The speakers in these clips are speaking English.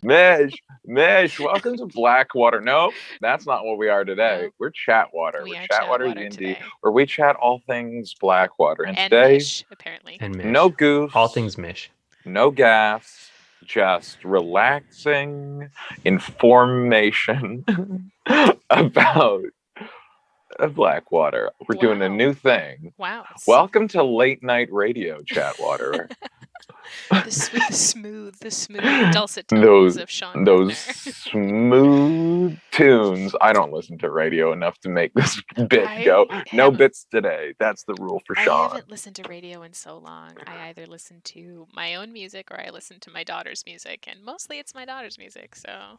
Mish. Welcome to Blackwater. No, that's not what we are today. No, We're chatwater. we We're are chatwater chatwater D&D, today. where we chat all things Blackwater. And And today, Mish, apparently. And no Mish. All goofs, things Mish. no gas, just relaxing information about Blackwater. We're doing a Wow. new thing. Wow. Welcome to late night radio, chatwater. The smooth, dulcet tones those of Sean those Britner. smooth tunes. I don't listen to radio enough to make this bit go. I No haven't bits today. That's the rule for I Sean. haven't listened to radio in so long. I either listen to my own music or I listen to my daughter's music, and mostly it's my daughter's music. So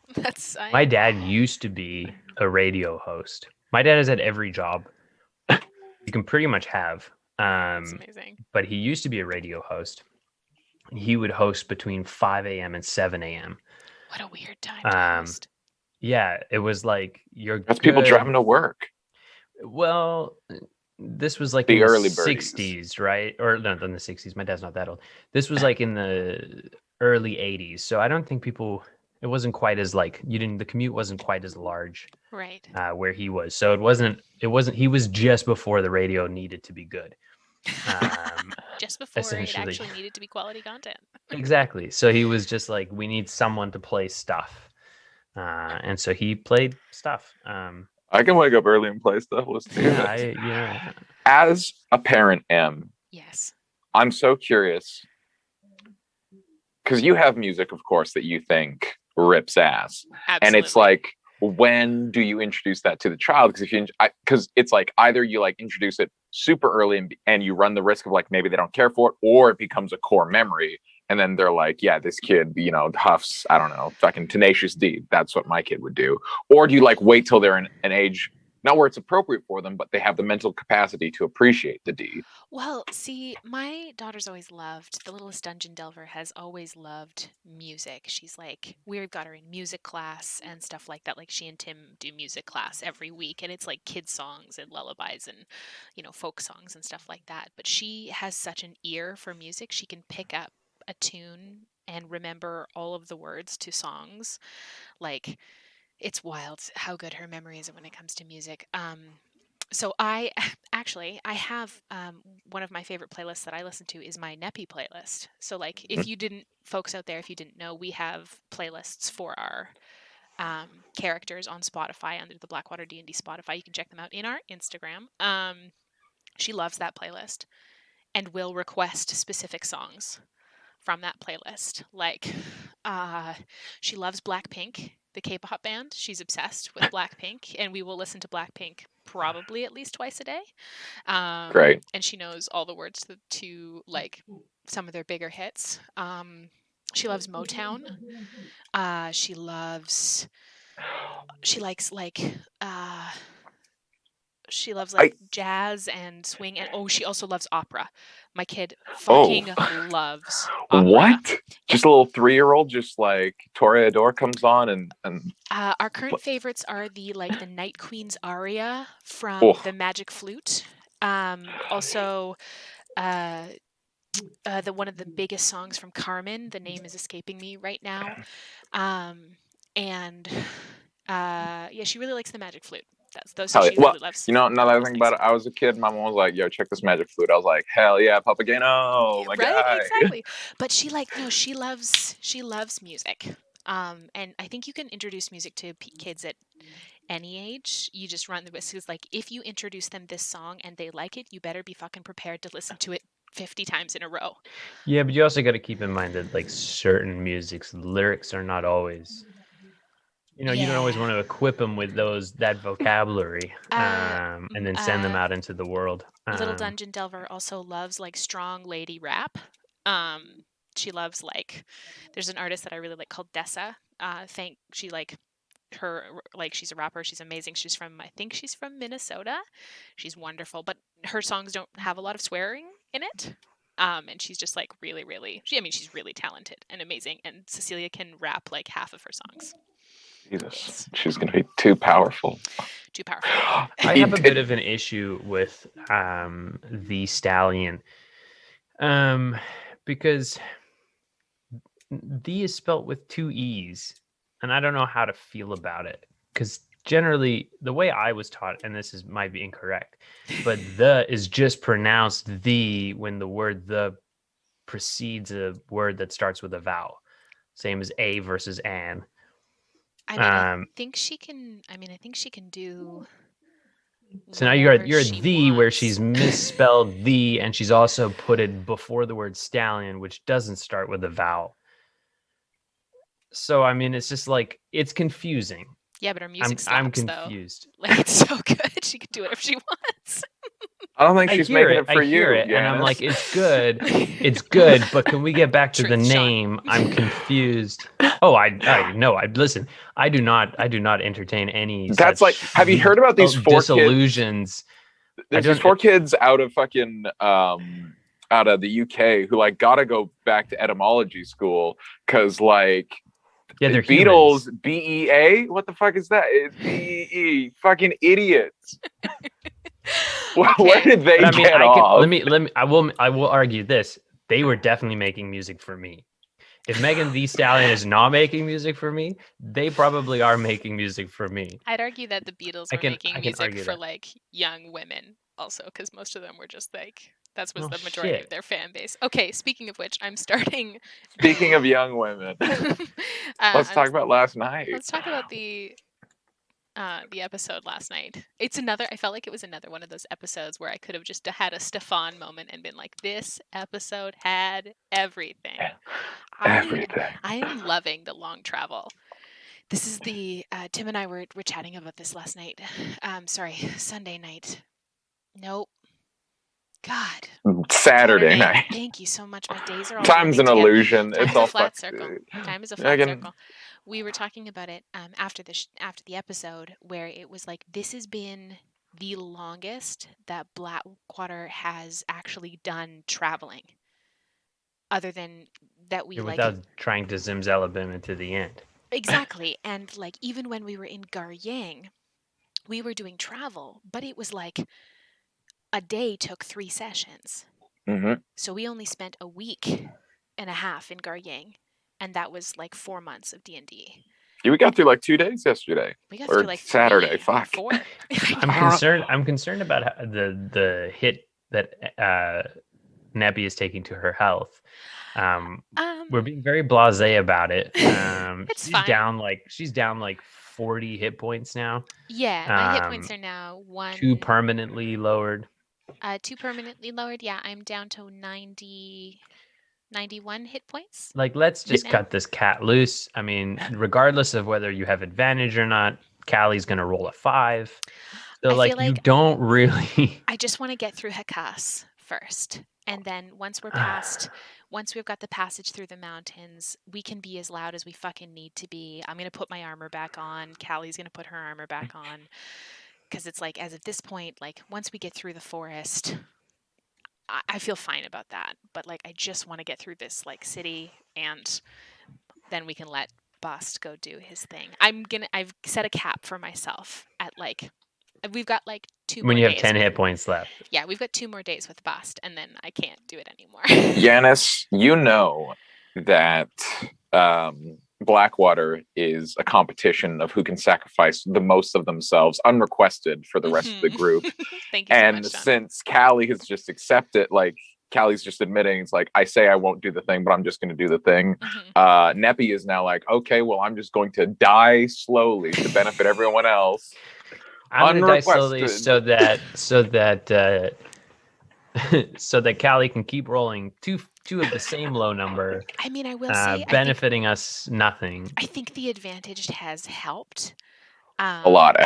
My dad used to be a radio host. My dad has had every job you can pretty much have. That's amazing. But he used to be a radio host. He would host between 5 a.m. and 7 a.m. What a weird time to host. Yeah, it was like That's people driving to work. Well, this was like the in early the birdies. 60s, right? Or no, in the 60s. My dad's not that old. This was like in the early 80s. So I don't think it wasn't quite as like the commute wasn't quite as large, right? Where he was. So it wasn't, he was just before the radio needed to be good. Just before it actually needed to be quality content. Exactly. So he was just like, we need someone to play stuff. And so he played stuff. I can wake up early and play stuff. Listen to it. As a parent, yes, I'm so curious because you have music, of course, that you think rips ass. Absolutely. And it's like, when do you introduce that to the child? Because it's like either you like introduce it super early and you run the risk of like maybe they don't care for it, or it becomes a core memory. And then they're like, yeah, this kid, huffs, I don't know, fucking Tenacious D. That's what my kid would do. Or do you like wait till they're in an age, not where it's appropriate for them, but they have the mental capacity to appreciate the D? Well, see, my daughter's always loved, the littlest dungeon delver has always loved music. She's like, we've got her in music class and stuff like that. Like she and Tim do music class every week, and it's like kid songs and lullabies and, folk songs and stuff like that. But she has such an ear for music. She can pick up a tune and remember all of the words to songs. Like, it's wild how good her memory is when it comes to music. So I have one of my favorite playlists that I listen to is my Neppy playlist. So like if you didn't know, we have playlists for our characters on Spotify under the Blackwater D&D Spotify. You can check them out in our Instagram. She loves that playlist and will request specific songs from that playlist. Like she loves Blackpink, the K-pop band. She's obsessed with Blackpink, and we will listen to Blackpink probably at least twice a day. Great. And she knows all the words to like some of their bigger hits. She loves Motown. She loves jazz and swing, and she also loves opera. My kid fucking loves opera. What? Just a little 3-year-old, just like Toreador comes on and our current favorites are the Night Queen's aria from the Magic Flute. Also the one of the biggest songs from Carmen. The name is escaping me right now. She really likes the Magic Flute. She really loves. Now that I think about it, I was a kid. My mom was like, "Yo, check this Magic Flute." I was like, "Hell yeah, Papageno, my guy!" Right, exactly. But she loves music. And I think you can introduce music to kids at any age. You just run the risk, because like if you introduce them this song and they like it, you better be fucking prepared to listen to it 50 times in a row. Yeah, but you also got to keep in mind that like certain music's lyrics are not always. You don't always want to equip them with that vocabulary, and then send them out into the world. Little Dungeon Delver also loves like strong lady rap. She loves there's an artist that I really like called Dessa. She's a rapper. She's amazing. I think she's from Minnesota. She's wonderful, but her songs don't have a lot of swearing in it. And she's just like really, really, she's really talented and amazing. And Cecilia can rap like half of her songs. Jesus, she's going to be too powerful. Too powerful. I have a bit of an issue with the Stallion, because the is spelt with 2 E's, and I don't know how to feel about it. Because generally, the way I was taught, and might be incorrect, but the is just pronounced the when the word the precedes a word that starts with a vowel. Same as a versus an. I mean, I think she can. I mean, I think she can do. So now you're she the wants. where she's misspelled the, and she's also put it before the word stallion, which doesn't start with a vowel. So I mean, it's just like it's confusing. Yeah, but her music slaps, I'm confused. Though. Like it's so good, she can do whatever she wants. I don't think she's making it for you. I hear it, and I'm like, it's good, but can we get back to the name? I'm confused. Oh, I no, listen. I do not entertain any. That's like, have you heard about these 4 disillusions? There's these 4 kids out of fucking out of the UK who like gotta go back to etymology school because like they're Beatles humans. BEA. What the fuck is that? It's BEE. Fucking idiots. Where did they get off? Let me. I will argue this. They were definitely making music for me. If Megan Thee Stallion is not making music for me, they probably are making music for me. I'd argue that the Beatles were making music for like young women also, because most of them were just like that was the majority of their fan base. Okay, speaking of which, I'm starting. Speaking of young women, let's talk about last night. Let's talk about the episode last night. I felt like it was another one of those episodes where I could have just had a Stefan moment and been like, this episode had everything. Everything. I am loving the long travel. This is Tim and I were chatting about this last night. Sunday night. Nope. God. Saturday night. Thank you so much. My days are all Time's an illusion. It's all flat circle. Time is a flat circle. We were talking about it after the episode where it was like, this has been the longest that Blackwater has actually done traveling. Other than that without trying to zimzalabim it to the end. Exactly. And like even when we were in Garyang, we were doing travel, but it was like a day took 3 sessions. Mm-hmm. So we only spent a week and a half in Garyang, and that was like 4 months of D&D. Yeah, we got through like 2 days yesterday. We got through like Saturday. 3, Fuck. 4. I'm concerned about the hit that Neppy is taking to her health. We're being very blasé about it. It's she's fine. She's down like 40 hit points now. Yeah, my hit points are now 2 permanently lowered. 2 permanently lowered. Yeah, I'm down to 91 hit points. Like, let's just cut this cat loose. I mean, regardless of whether you have advantage or not, Callie's gonna roll a 5. So like you don't really. I just want to get through Hakas first, and then once we've got the passage through the mountains, we can be as loud as we fucking need to be. I'm gonna put my armor back on. Callie's gonna put her armor back on, because it's like, as of this point, like once we get through the forest, I feel fine about that. But like, I just want to get through this like city, and then we can let Bust go do his thing. I've set a cap for myself at like. We've got like 2 more days. When you have 10 hit points left. Yeah, we've got 2 more days with Bust, and then I can't do it anymore. Yanis, you know that Blackwater is a competition of who can sacrifice the most of themselves unrequested for the rest of the group. Thank you so much, John. Since Callie has just accepted, like Callie's just admitting, it's like, I say I won't do the thing, but I'm just going to do the thing. Neppy is now like, okay, well, I'm just going to die slowly to benefit everyone else. I'm gonna die slowly so that Callie can keep rolling two of the same low number. I mean, I will say, benefiting us nothing. I think the advantage has helped. A lot.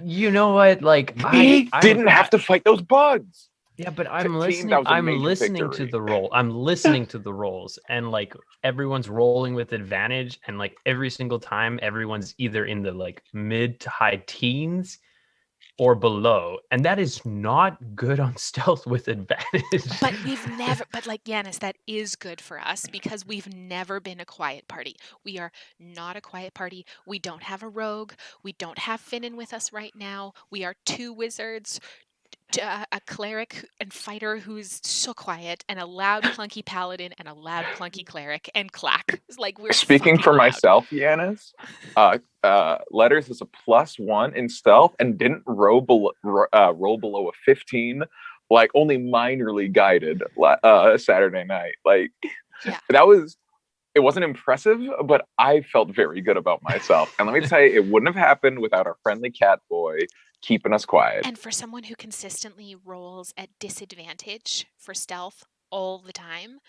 You know what? Like, we didn't have to fight those bugs. Yeah, but I'm listening. I'm listening to the roll. I'm listening to the rolls, and like everyone's rolling with advantage, and like every single time, everyone's either in the like mid to high teens or below, and that is not good on stealth with advantage. But like Yanis, that is good for us because we've never been a quiet party. We are not a quiet party. We don't have a rogue. We don't have Finnan with us right now. We are 2 wizards. a cleric and fighter who's so quiet, and a loud clunky paladin and a loud clunky cleric, and clack. It's like we're Speaking for loud. myself, Yanis, Letters is a +1 in stealth and didn't roll below a 15, like only minorly guided Saturday night. Like, yeah, it wasn't impressive, but I felt very good about myself. And let me tell you, it wouldn't have happened without our friendly cat boy keeping us quiet. And for someone who consistently rolls at disadvantage for stealth all the time,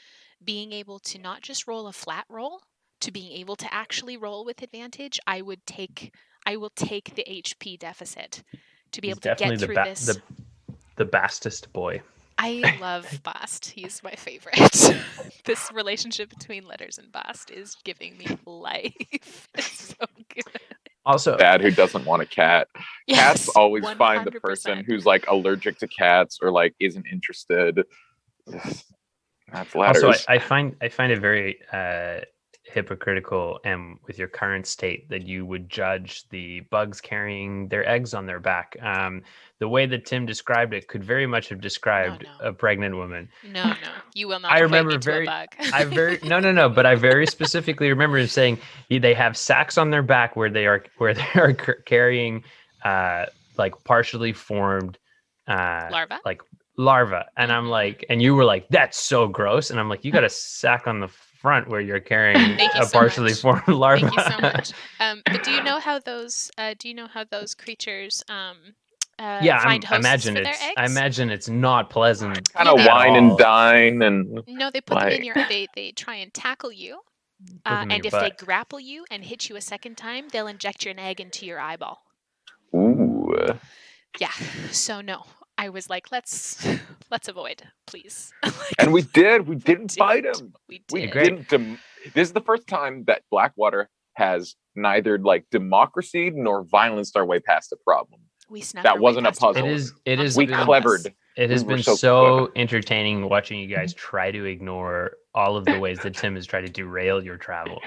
being able to not just roll a flat roll, to being able to actually roll with advantage, I will take the HP deficit to be able to get through this. The Bastest boy. I love Bast. He's my favorite. This relationship between Letters and Bast is giving me life. It's so good. Also, dad who doesn't want a cat. Yes, Cats always 100%. find the person who's like allergic to cats or like isn't interested. That's Letters. Also, I find it very hypocritical, and with your current state, that you would judge the bugs carrying their eggs on their back. The way that Tim described it could very much have described a pregnant woman. No, you will not. I remember a bug. No, but I very specifically remember him saying they have sacks on their back where they are carrying like partially formed larva, and I'm like, and you were like, that's so gross, and I'm like, you got a sack on the front where you're carrying a partially formed larva. Thank you so much. But do you know how those creatures find hosts for their eggs? I imagine it's not pleasant. Kind of wine and dine, and no, they put them in your. They try and tackle you, and if they grapple you and hit you a second time, they'll inject an egg into your eyeball. Ooh. Yeah. So no, I was like, let's avoid, please. And we did. We didn't fight him. We didn't. This is the first time that Blackwater has neither like democracy nor violenced our way past a problem. We snuck that wasn't a puzzle. It is. We clevered. It has been so entertaining watching you guys try to ignore all of the ways that Tim has tried to derail your travel.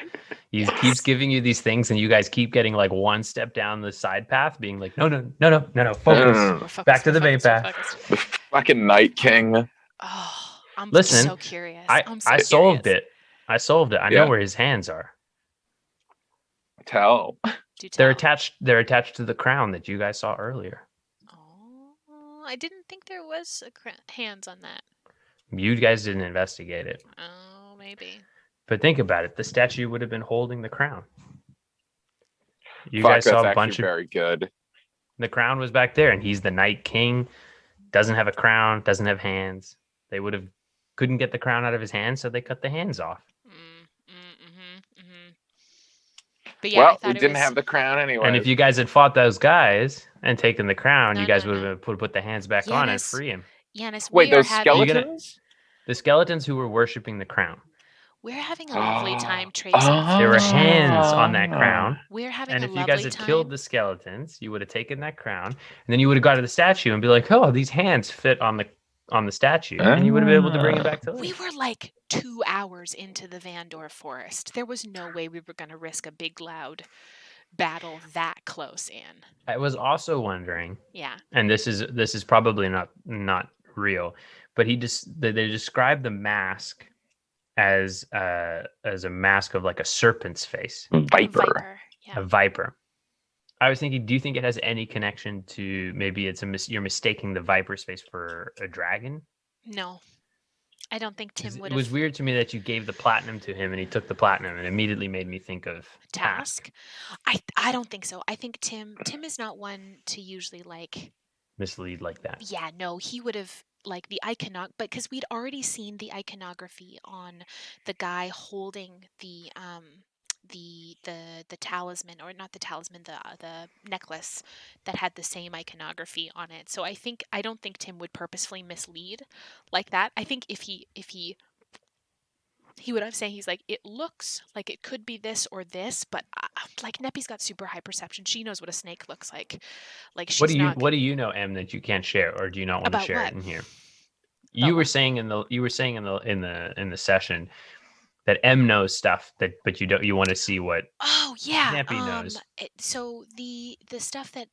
He keeps giving you these things, and you guys keep getting like one step down the side path, being like, no, focus. Back to the main path. The fucking Night King. Oh, I'm so curious. I solved it. I know where his hands are. Tell. They're attached to the crown that you guys saw earlier. Oh, I didn't think there was hands on that. You guys didn't investigate it. Oh, maybe. But think about it. The statue would have been holding the crown. You guys saw a bunch of very good. The crown was back there, and he's the Night King. Doesn't have a crown. Doesn't have hands. They couldn't get the crown out of his hands, so they cut the hands off. But yeah, we didn't have the crown anyway. And if you guys had fought those guys and taken the crown, you guys would have put the hands back on and free him. Yanis, wait, those skeletons? The skeletons who were worshiping the crown. We're having a lovely time tracing. There were hands on that crown. We're having and a if lovely you guys had time. killed the skeletons, you would have taken that crown, and then you would have gone to the statue and be like, "Oh, these hands fit on the statue," and you would have been able to bring it back to life. We were like 2 hours into the Vandor forest. There was no way we were going to risk a big, loud battle that close in. I was also wondering. Yeah. And this is probably not real, but they described the mask as a mask of like a serpent's face. Viper. Yeah. A viper. I was thinking, do you think it has any connection to maybe you're mistaking the viper's face for a dragon? No. I don't think Tim would have. It was weird to me that you gave the platinum to him and he took the platinum, and immediately made me think of Task. I don't think so. I think Tim is not one to usually like mislead like that. Yeah, no, he would have like the but because we'd already seen the iconography on the guy holding the talisman, or not the talisman, the necklace that had the same iconography on it. So I don't think Tim would purposefully mislead like that. I think if he would have said, he's like, it looks like it could be this or this, but like Neppy's got super high perception. She knows what a snake looks like. Like she's what do you know, Em, that you can't share, or do you not want to share it in here? You were saying in the session that M knows stuff but you want to see what Neppy knows. So the stuff that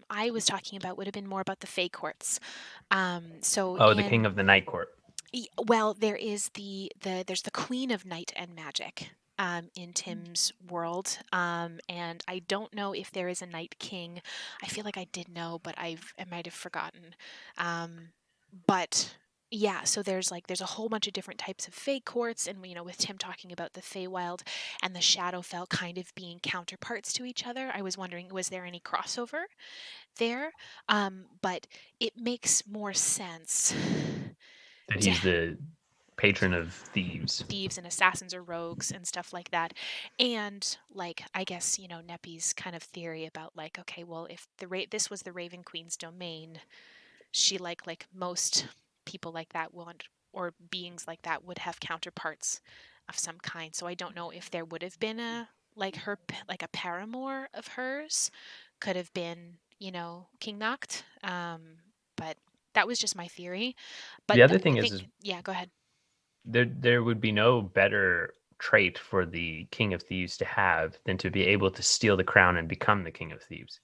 I was talking about would have been more about the Fey courts. So The King of the Night Court. Well, there is there's the Queen of Night and Magic in Tim's world, and I don't know if there is a Night King. I feel like I did know, but I might have forgotten. But yeah, so there's a whole bunch of different types of Fey courts, and with Tim talking about the Feywild and the Shadowfell kind of being counterparts to each other, I was wondering, was there any crossover there? But it makes more sense That to he's the patron of thieves and assassins or rogues and stuff like that. And I guess Neppy's kind of theory about okay, well, if this was the Raven Queen's domain, she like most people like that want, or beings like that would have counterparts of some kind. So I don't know if there would have been a a paramour of hers could have been King Noct. But that was just my theory. But the other thing I is think, yeah, go ahead. there would be no better trait for the King of Thieves to have than to be able to steal the crown and become the King of Thieves.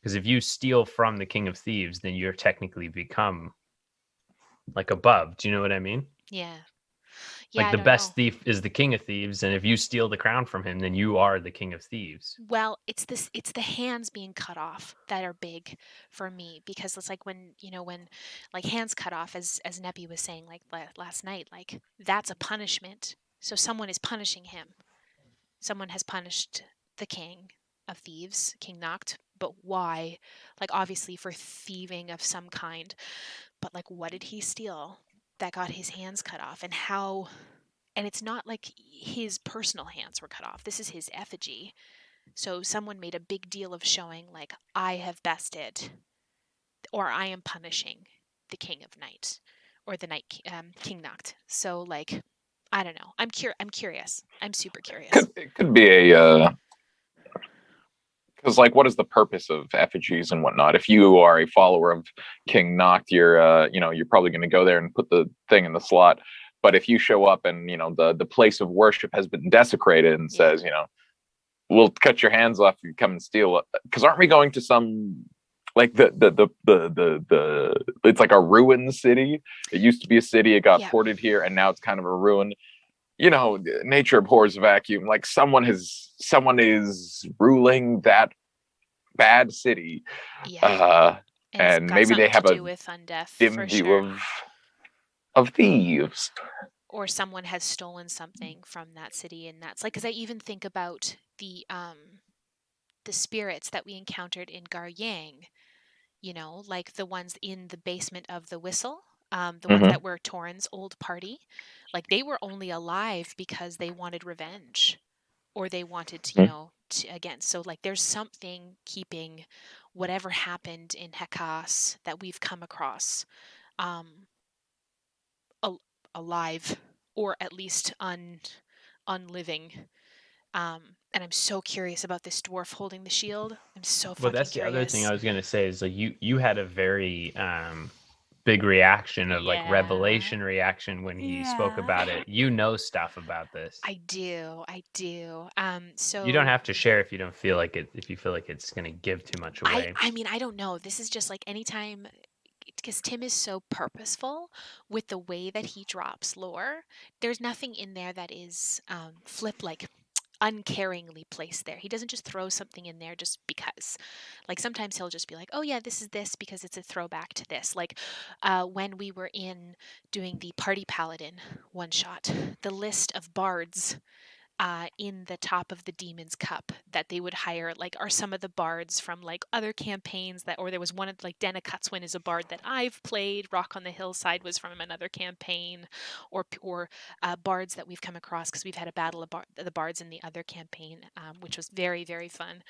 Because if you steal from the King of Thieves, then you're technically become above. Do you know what I mean? Yeah. Yeah, Like I the don't know. best thief is the King of Thieves, and if you steal the crown from him, then you are the King of Thieves. Well, it's the hands being cut off that are big for me, because it's when hands cut off, as Neppy was saying last night, that's a punishment. So someone is punishing him. Someone has punished the King of Thieves, King Noct, but why? Obviously for thieving of some kind, but what did he steal that got his hands cut off, and how? And it's not like his personal hands were cut off. This is his effigy. So someone made a big deal of showing I have bested, or I am punishing the King of Night, or the King Noct. So I don't know. I'm curious. I'm super curious. It could be a because what is the purpose of effigies and whatnot? If you are a follower of King Noct, you're probably going to go there and put the thing in the slot. But if you show up and the place of worship has been desecrated and says, we'll cut your hands off if you come and steal it. Because aren't we going to some the it's like a ruined city? It used to be a city, it got ported here, and now it's kind of a ruin. Nature abhors vacuum. Someone is ruling that bad city. And maybe they have a with undeath, dim view of thieves. Or someone has stolen something from that city, and that's because I even think about the spirits that we encountered in Garyang, the ones in the basement of the Whistle, the ones that were Torin's old party. They were only alive because they wanted revenge, or they wanted to, again. So there's something keeping whatever happened in Hecas that we've come across alive, or at least unliving. And I'm so curious about this dwarf holding the shield. I'm so fucking that's curious. The other thing I was going to say is you had a very big reaction of revelation reaction when he spoke about it. You know stuff about this. I do. So you don't have to share if you don't feel like it. If you feel like it's going to give too much away. I mean, I don't know. This is just anytime, because Tim is so purposeful with the way that he drops lore. There's nothing in there that is uncaringly placed there. He doesn't just throw something in there just because. Sometimes he'll just be like, oh yeah, this is this because it's a throwback to this. When we were doing the Party Paladin one shot, the list of bards in the top of the Demon's Cup that they would hire are some of the bards from other campaigns or there was one of Denna Cutswin is a bard that I've played. Rock on the Hillside was from another campaign, or bards that we've come across because we've had a battle of the bards in the other campaign, which was very, very fun.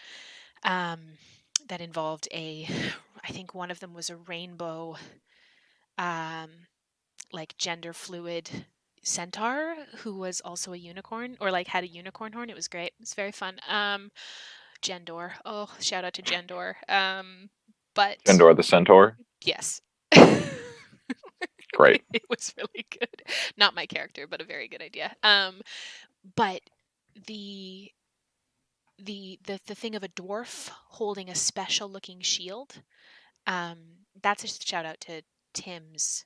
That involved I think one of them was a rainbow, gender fluid centaur who was also a unicorn, or had a unicorn horn. It was great. It was very fun. Gendor. Oh, shout out to Gendor. But Gendor the centaur. Yes. Great. It was really good. Not my character, but a very good idea. But the thing of a dwarf holding a special looking shield, that's a shout out to Tim's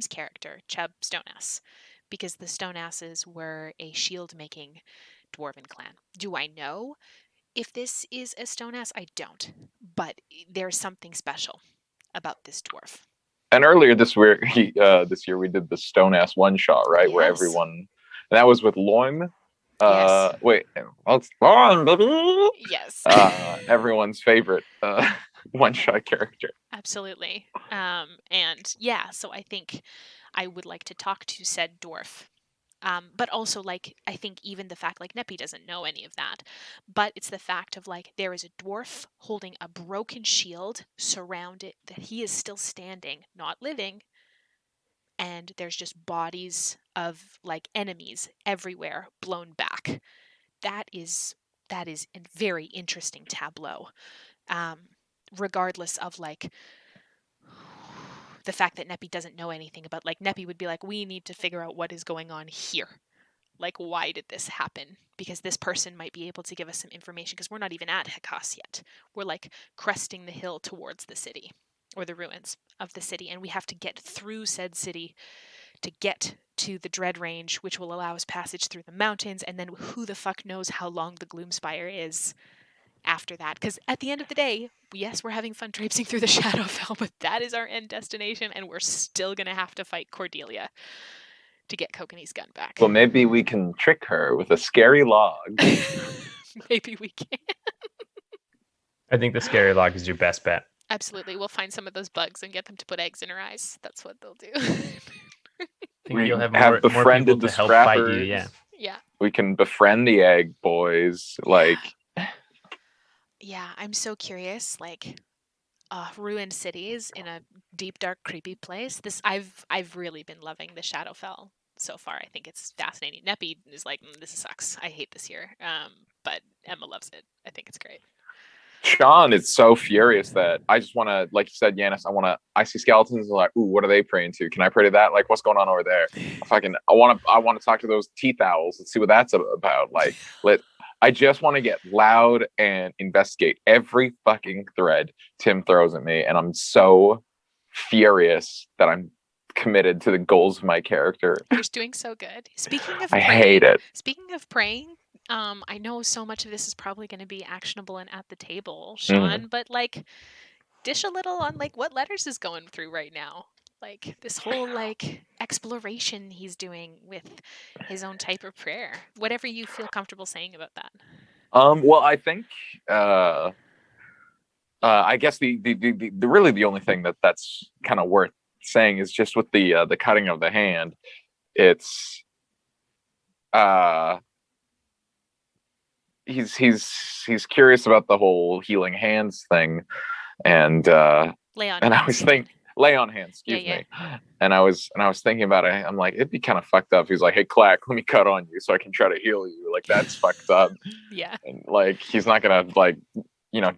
character, Chub Stoneass, because the Stoneasses were a shield making dwarven clan. Do I know if this is a Stoneass? I don't, but there's something special about this dwarf. And earlier this year, we did the Stone Ass one shot, right? Yes. Where everyone, and that was with Loim. Yes. Wait, it's Loim, baby. Yes. Everyone's favorite one shot character. Absolutely. And yeah, so I think I would like to talk to said dwarf. But also, like, I think even the fact, like, Neppy doesn't know any of that, but it's the fact of, like, there is a dwarf holding a broken shield surrounded, that he is still standing, not living, and there's just bodies of, like, enemies everywhere blown back. That is a very interesting tableau. Regardless of, like, the fact that Neppy doesn't know anything about, like, Neppy would be like, we need to figure out what is going on here. Like, why did this happen? Because this person might be able to give us some information, because we're not even at Hekos yet. We're, like, cresting the hill towards the city, or the ruins of the city, and we have to get through said city to get to the Dread Range, which will allow us passage through the mountains, and then who the fuck knows how long the Gloomspire is after that. Because at the end of the day, yes, we're having fun traipsing through the Shadowfell, but that is our end destination, and we're still going to have to fight Cordelia to get Kokanee's gun back. Well, maybe we can trick her with a scary log. Maybe we can. I think the scary log is your best bet. Absolutely. We'll find some of those bugs and get them to put eggs in her eyes. That's what they'll do. I think you'll have more people to help fight you, yeah. Yeah. We can befriend the egg boys, like... Yeah, I'm so curious, like, ruined cities in a deep, dark, creepy place. I've really been loving the Shadowfell so far. I think it's fascinating. Neppy is like, this sucks. I hate this here. But Emma loves it. I think it's great. Sean is so furious that I just want to, like you said, Yanis, I see skeletons and like, ooh, what are they praying to? Can I pray to that? Like, what's going on over there? I want to talk to those teeth owls. Let's see what that's about. Like, I just want to get loud and investigate every fucking thread Tim throws at me. And I'm so furious that I'm committed to the goals of my character. You're doing so good. Speaking of I hate it. Speaking of praying, I know so much of this is probably going to be actionable and at the table, Sean, but like, dish a little on like what Letters is going through right now. Like this whole like exploration he's doing with his own type of prayer. Whatever you feel comfortable saying about that. Well, I think I guess the really the only thing that's kind of worth saying is just with the cutting of the hand. It's he's curious about the whole healing hands thing, and I was thinking lay on hands, excuse me. And I was thinking about it. I'm like, it'd be kind of fucked up. He's like, hey, Clack, let me cut on you so I can try to heal you. Like, that's fucked up. Yeah. And like, he's not gonna like,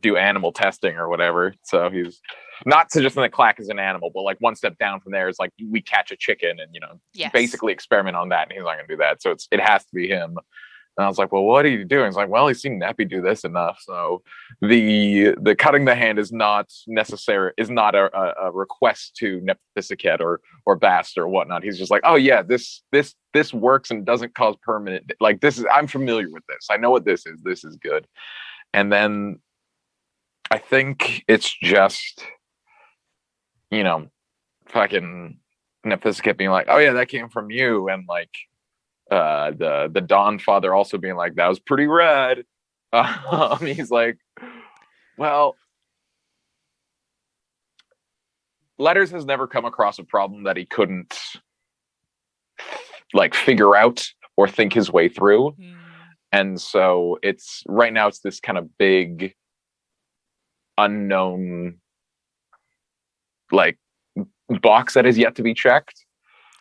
do animal testing or whatever. So he's not suggesting that Clack is an animal, but like one step down from there is like we catch a chicken and basically experiment on that, and he's not gonna do that. So it has to be him. And I was like, well, what are you doing? He's like, well, he's seen Neppy do this enough. So the cutting the hand is not necessary, is not a request to Nepthisicet or Bast or whatnot. He's just like, oh yeah, this works and doesn't cause permanent, like this is, I'm familiar with this. I know what this is. This is good. And then I think it's just, fucking Nepthisicet being like, oh yeah, that came from you. And like, the Dawn Father also being like, that was pretty rad. He's like, well, Letters has never come across a problem that he couldn't like figure out or think his way through. And so it's right now it's this kind of big unknown like box that is yet to be checked.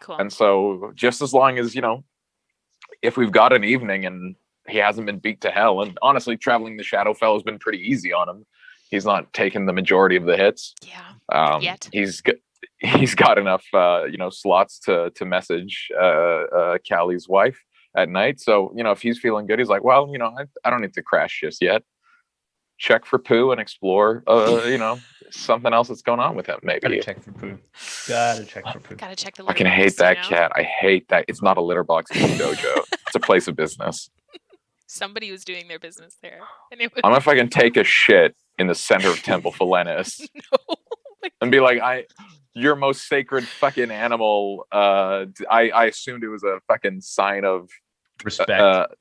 Cool. And so just as long as if we've got an evening and he hasn't been beat to hell, and honestly, traveling the Shadowfell has been pretty easy on him. He's not taken the majority of the hits. Yeah. Yet. He's he's got enough slots to message Callie's wife at night. So if he's feeling good, he's like, well, I don't need to crash just yet. Check for poo and explore something else that's going on with him. Maybe gotta check for poo. Gotta check for poo. Gotta check the I litter can box, hate that cat. I hate that. It's not a litter box, it's a dojo. It's a place of business. Somebody was doing their business there. I don't know if I can take a shit in the center of Temple Philenis No. and be like, your most sacred fucking animal. I assumed it was a fucking sign of respect,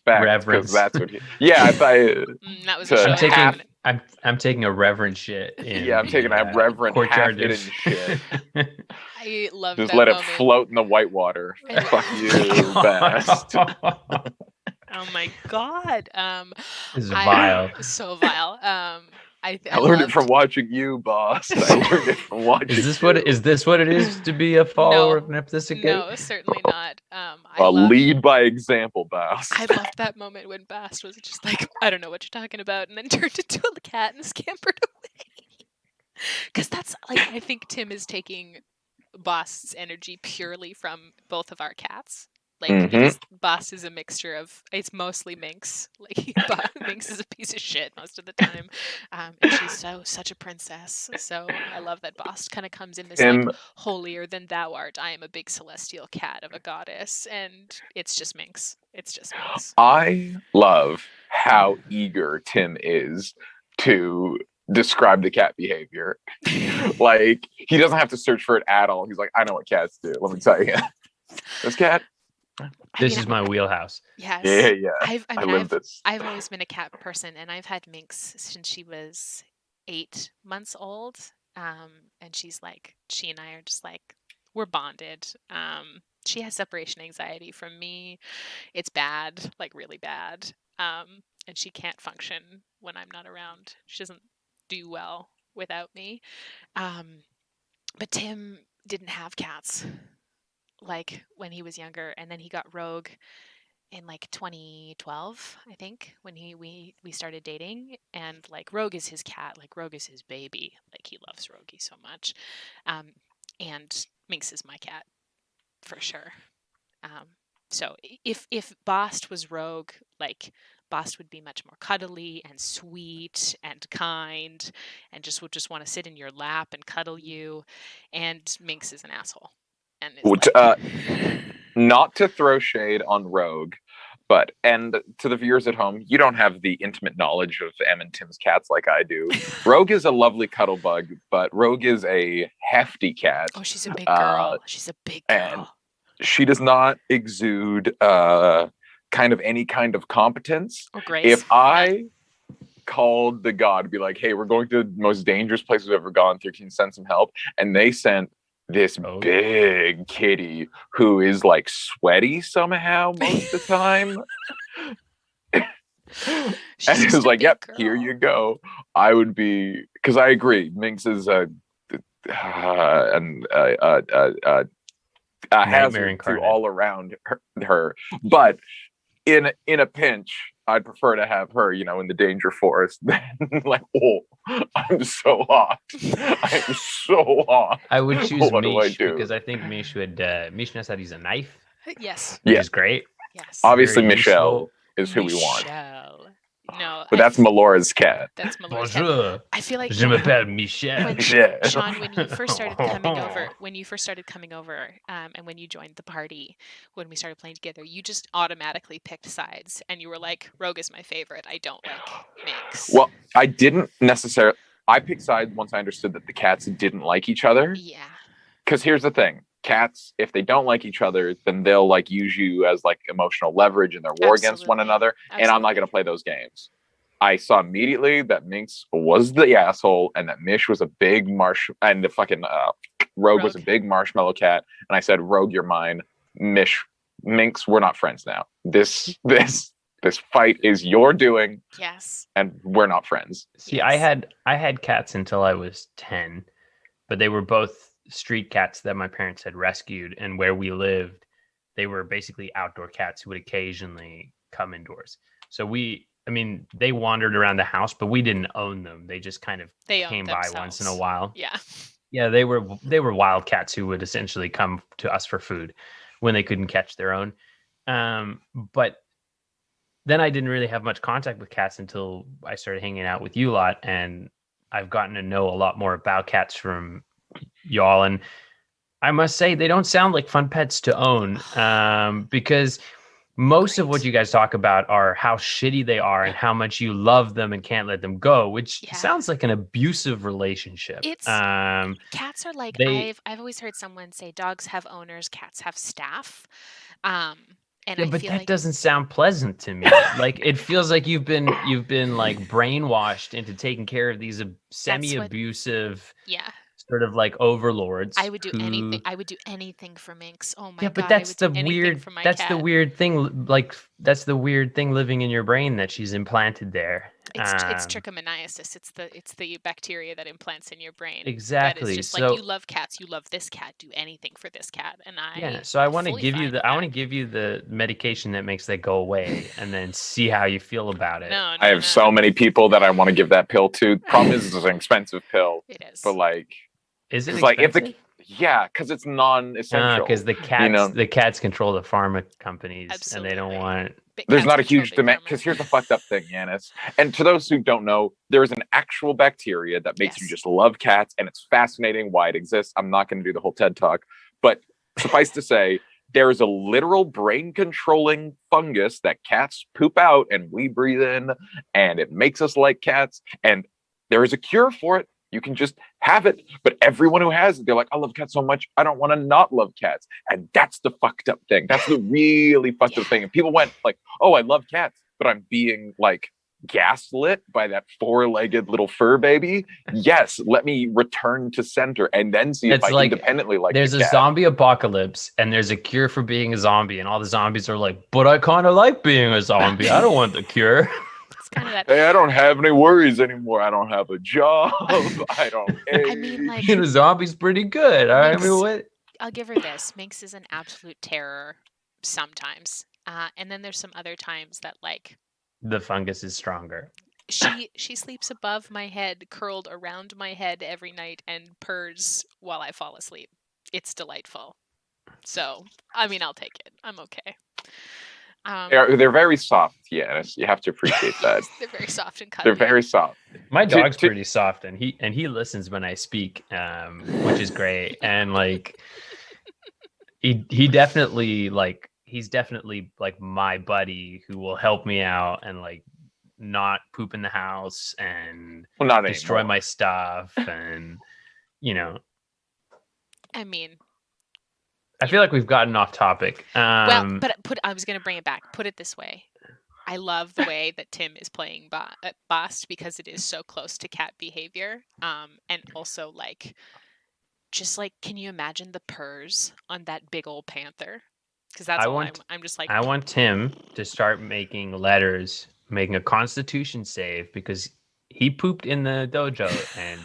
reverence. That's what I thought. That was a show. I'm taking a reverent shit. I'm taking a reverent half-hidden shit. I love just that let moment. It float in the white water. Fuck you, best. Oh my god. This is vile. So vile. I learned it from watching you, boss. I learned it from watching. Is this what it is to be a follower of Nepthistic? No, certainly not. Lead by example, boss. I loved that moment when Bast was just like, I don't know what you're talking about, and then turned into a cat and scampered away. Because that's I think Tim is taking Bast's energy purely from both of our cats. Because Bast is a mixture of, it's mostly Minx. Minx is a piece of shit most of the time. And she's such a princess. So I love that Bast kind of comes in this holier than thou art. I am a big celestial cat of a goddess. And it's just Minx. It's just Minx. I love how eager Tim is to describe the cat behavior. He doesn't have to search for it at all. He's like, I know what cats do. Let me tell you. This cat. This is my wheelhouse. Yes. Yeah. I live this. I've always been a cat person, and I've had Minx since she was 8 months old. And she and I are just we're bonded. She has separation anxiety from me. It's bad, really bad. And she can't function when I'm not around. She doesn't do well without me. But Tim didn't have cats when he was younger, and then he got Rogue in 2012, I think, when we started dating. And Rogue is his cat, Rogue is his baby, he loves Rogie so much. And Minx is my cat for sure. So if Bast was Rogue, Bast would be much more cuddly and sweet and kind and would just want to sit in your lap and cuddle you. And Minx is an asshole. And not to throw shade on Rogue, and to the viewers at home, you don't have the intimate knowledge of Em and Tim's cats like I do. Rogue is a lovely cuddle bug, but Rogue is a hefty cat. Oh, she's a big girl. She's a big girl. And she does not exude any kind of competence. Or grace. If I called the god, be like, hey, we're going to the most dangerous place we've ever gone through, can you send some help? And they sent this big kitty who is sweaty somehow most of the time. And it was yep, girl. Here you go. I would be, because I agree, Minx is a hazard to all around her. But in a pinch, I'd prefer to have her, in the danger forest than I'm so hot. I'm so hot. I would choose Mish because I think Mish knows how to use a knife. Yes. Which is great. Yes. Obviously, Michelle is who we want. No, but that's Melora's cat. That's Melora's cat. I feel like je m'appelle Michelle. Sean, when you first started coming over, and when you joined the party, when we started playing together, you just automatically picked sides, and you were like, Rogue is my favorite. I don't like Minx. Well, I didn't necessarily. I picked sides once I understood that the cats didn't like each other. Yeah. Because here's the thing. Cats, if they don't like each other, then they'll use you as emotional leverage in their war against one another. Absolutely. And I'm not going to play those games. I saw immediately that Minx was the asshole and that Mish was a big and the fucking Rogue was a big marshmallow cat. And I said, Rogue, you're mine. Minx, we're not friends now. This fight is your doing. Yes. And we're not friends. See, yes. I had cats until I was 10, but they were both street cats that my parents had rescued, and where we lived they were basically outdoor cats who would occasionally come indoors. So they wandered around the house, but we didn't own them. They just kind of came by once in a while. Yeah. Yeah, they were wild cats who would essentially come to us for food when they couldn't catch their own. But then I didn't really have much contact with cats until I started hanging out with you a lot, and I've gotten to know a lot more about cats from y'all. And I must say, they don't sound like fun pets to own, because most of what you guys talk about are how shitty they are and how much you love them and can't let them go, which sounds like an abusive relationship. Cats are like, I've always heard someone say dogs have owners, cats have staff. And yeah, but that doesn't sound pleasant to me. Like, it feels like you've been like brainwashed into taking care of these semi-abusive, sort of like overlords. I would do anything. I would do anything for Minx. Oh my yeah, but god! that's I would do anything for my that's cat. the weird thing. Like, that's the weird thing living in your brain that she's implanted there. It's trichomoniasis. It's the bacteria that implants in your brain. Exactly. That is just like, you love cats. You love this cat. Do anything for this cat. And so I want to give you the medication that makes that go away, and then see how you feel about it. I have so many people that I want to give that pill to. Problem is, it's an expensive pill. It is. But like, is it expensive? Because it's non-essential. Because the cats control the pharma companies. Absolutely. And they don't want. There's not a huge demand. Because here's the fucked up thing, Yanis. And to those who don't know, there is an actual bacteria that makes you just love cats, and it's fascinating why it exists. I'm not going to do the whole TED talk, but suffice to say, there is a literal brain-controlling fungus that cats poop out and we breathe in, and it makes us like cats. And there is a cure for it. You can just have it. But everyone who has it, they're like, I love cats so much, I don't want to not love cats. And that's the fucked up thing. That's the really fucked up thing. And people went like, oh, I love cats, but I'm being like gaslit by that four-legged little fur baby. Yes, let me return to center and then see if I independently like there's a zombie apocalypse and there's a cure for being a zombie, and all the zombies are like, but I kind of like being a zombie. I don't want the cure. Kind of that. Hey, I don't have any worries anymore. I don't have a job. I don't. I mean, like, being a zombie's pretty good. I mean, what? I'll give her this. Minx is an absolute terror sometimes, and then there's some other times that, like, the fungus is stronger. She sleeps above my head, curled around my head every night, and purrs while I fall asleep. It's delightful. So, I mean, I'll take it. I'm okay. They're very soft. Yeah, you have to appreciate that. They're very soft and cuddly. They're very soft. My dog's pretty soft, and he listens when I speak, which is great. And like, he definitely he's definitely like my buddy who will help me out and like not poop in the house and not destroy anymore. My stuff, and I mean, I feel like we've gotten off topic. Well, but I was going to bring it back. Put it this way. I love the way that Tim is playing Bast, because it is so close to cat behavior. And also, like, just like, can you imagine the purrs on that big old panther? Because that's I'm just like. I want Tim to start making letters, making a constitution save, because he pooped in the dojo and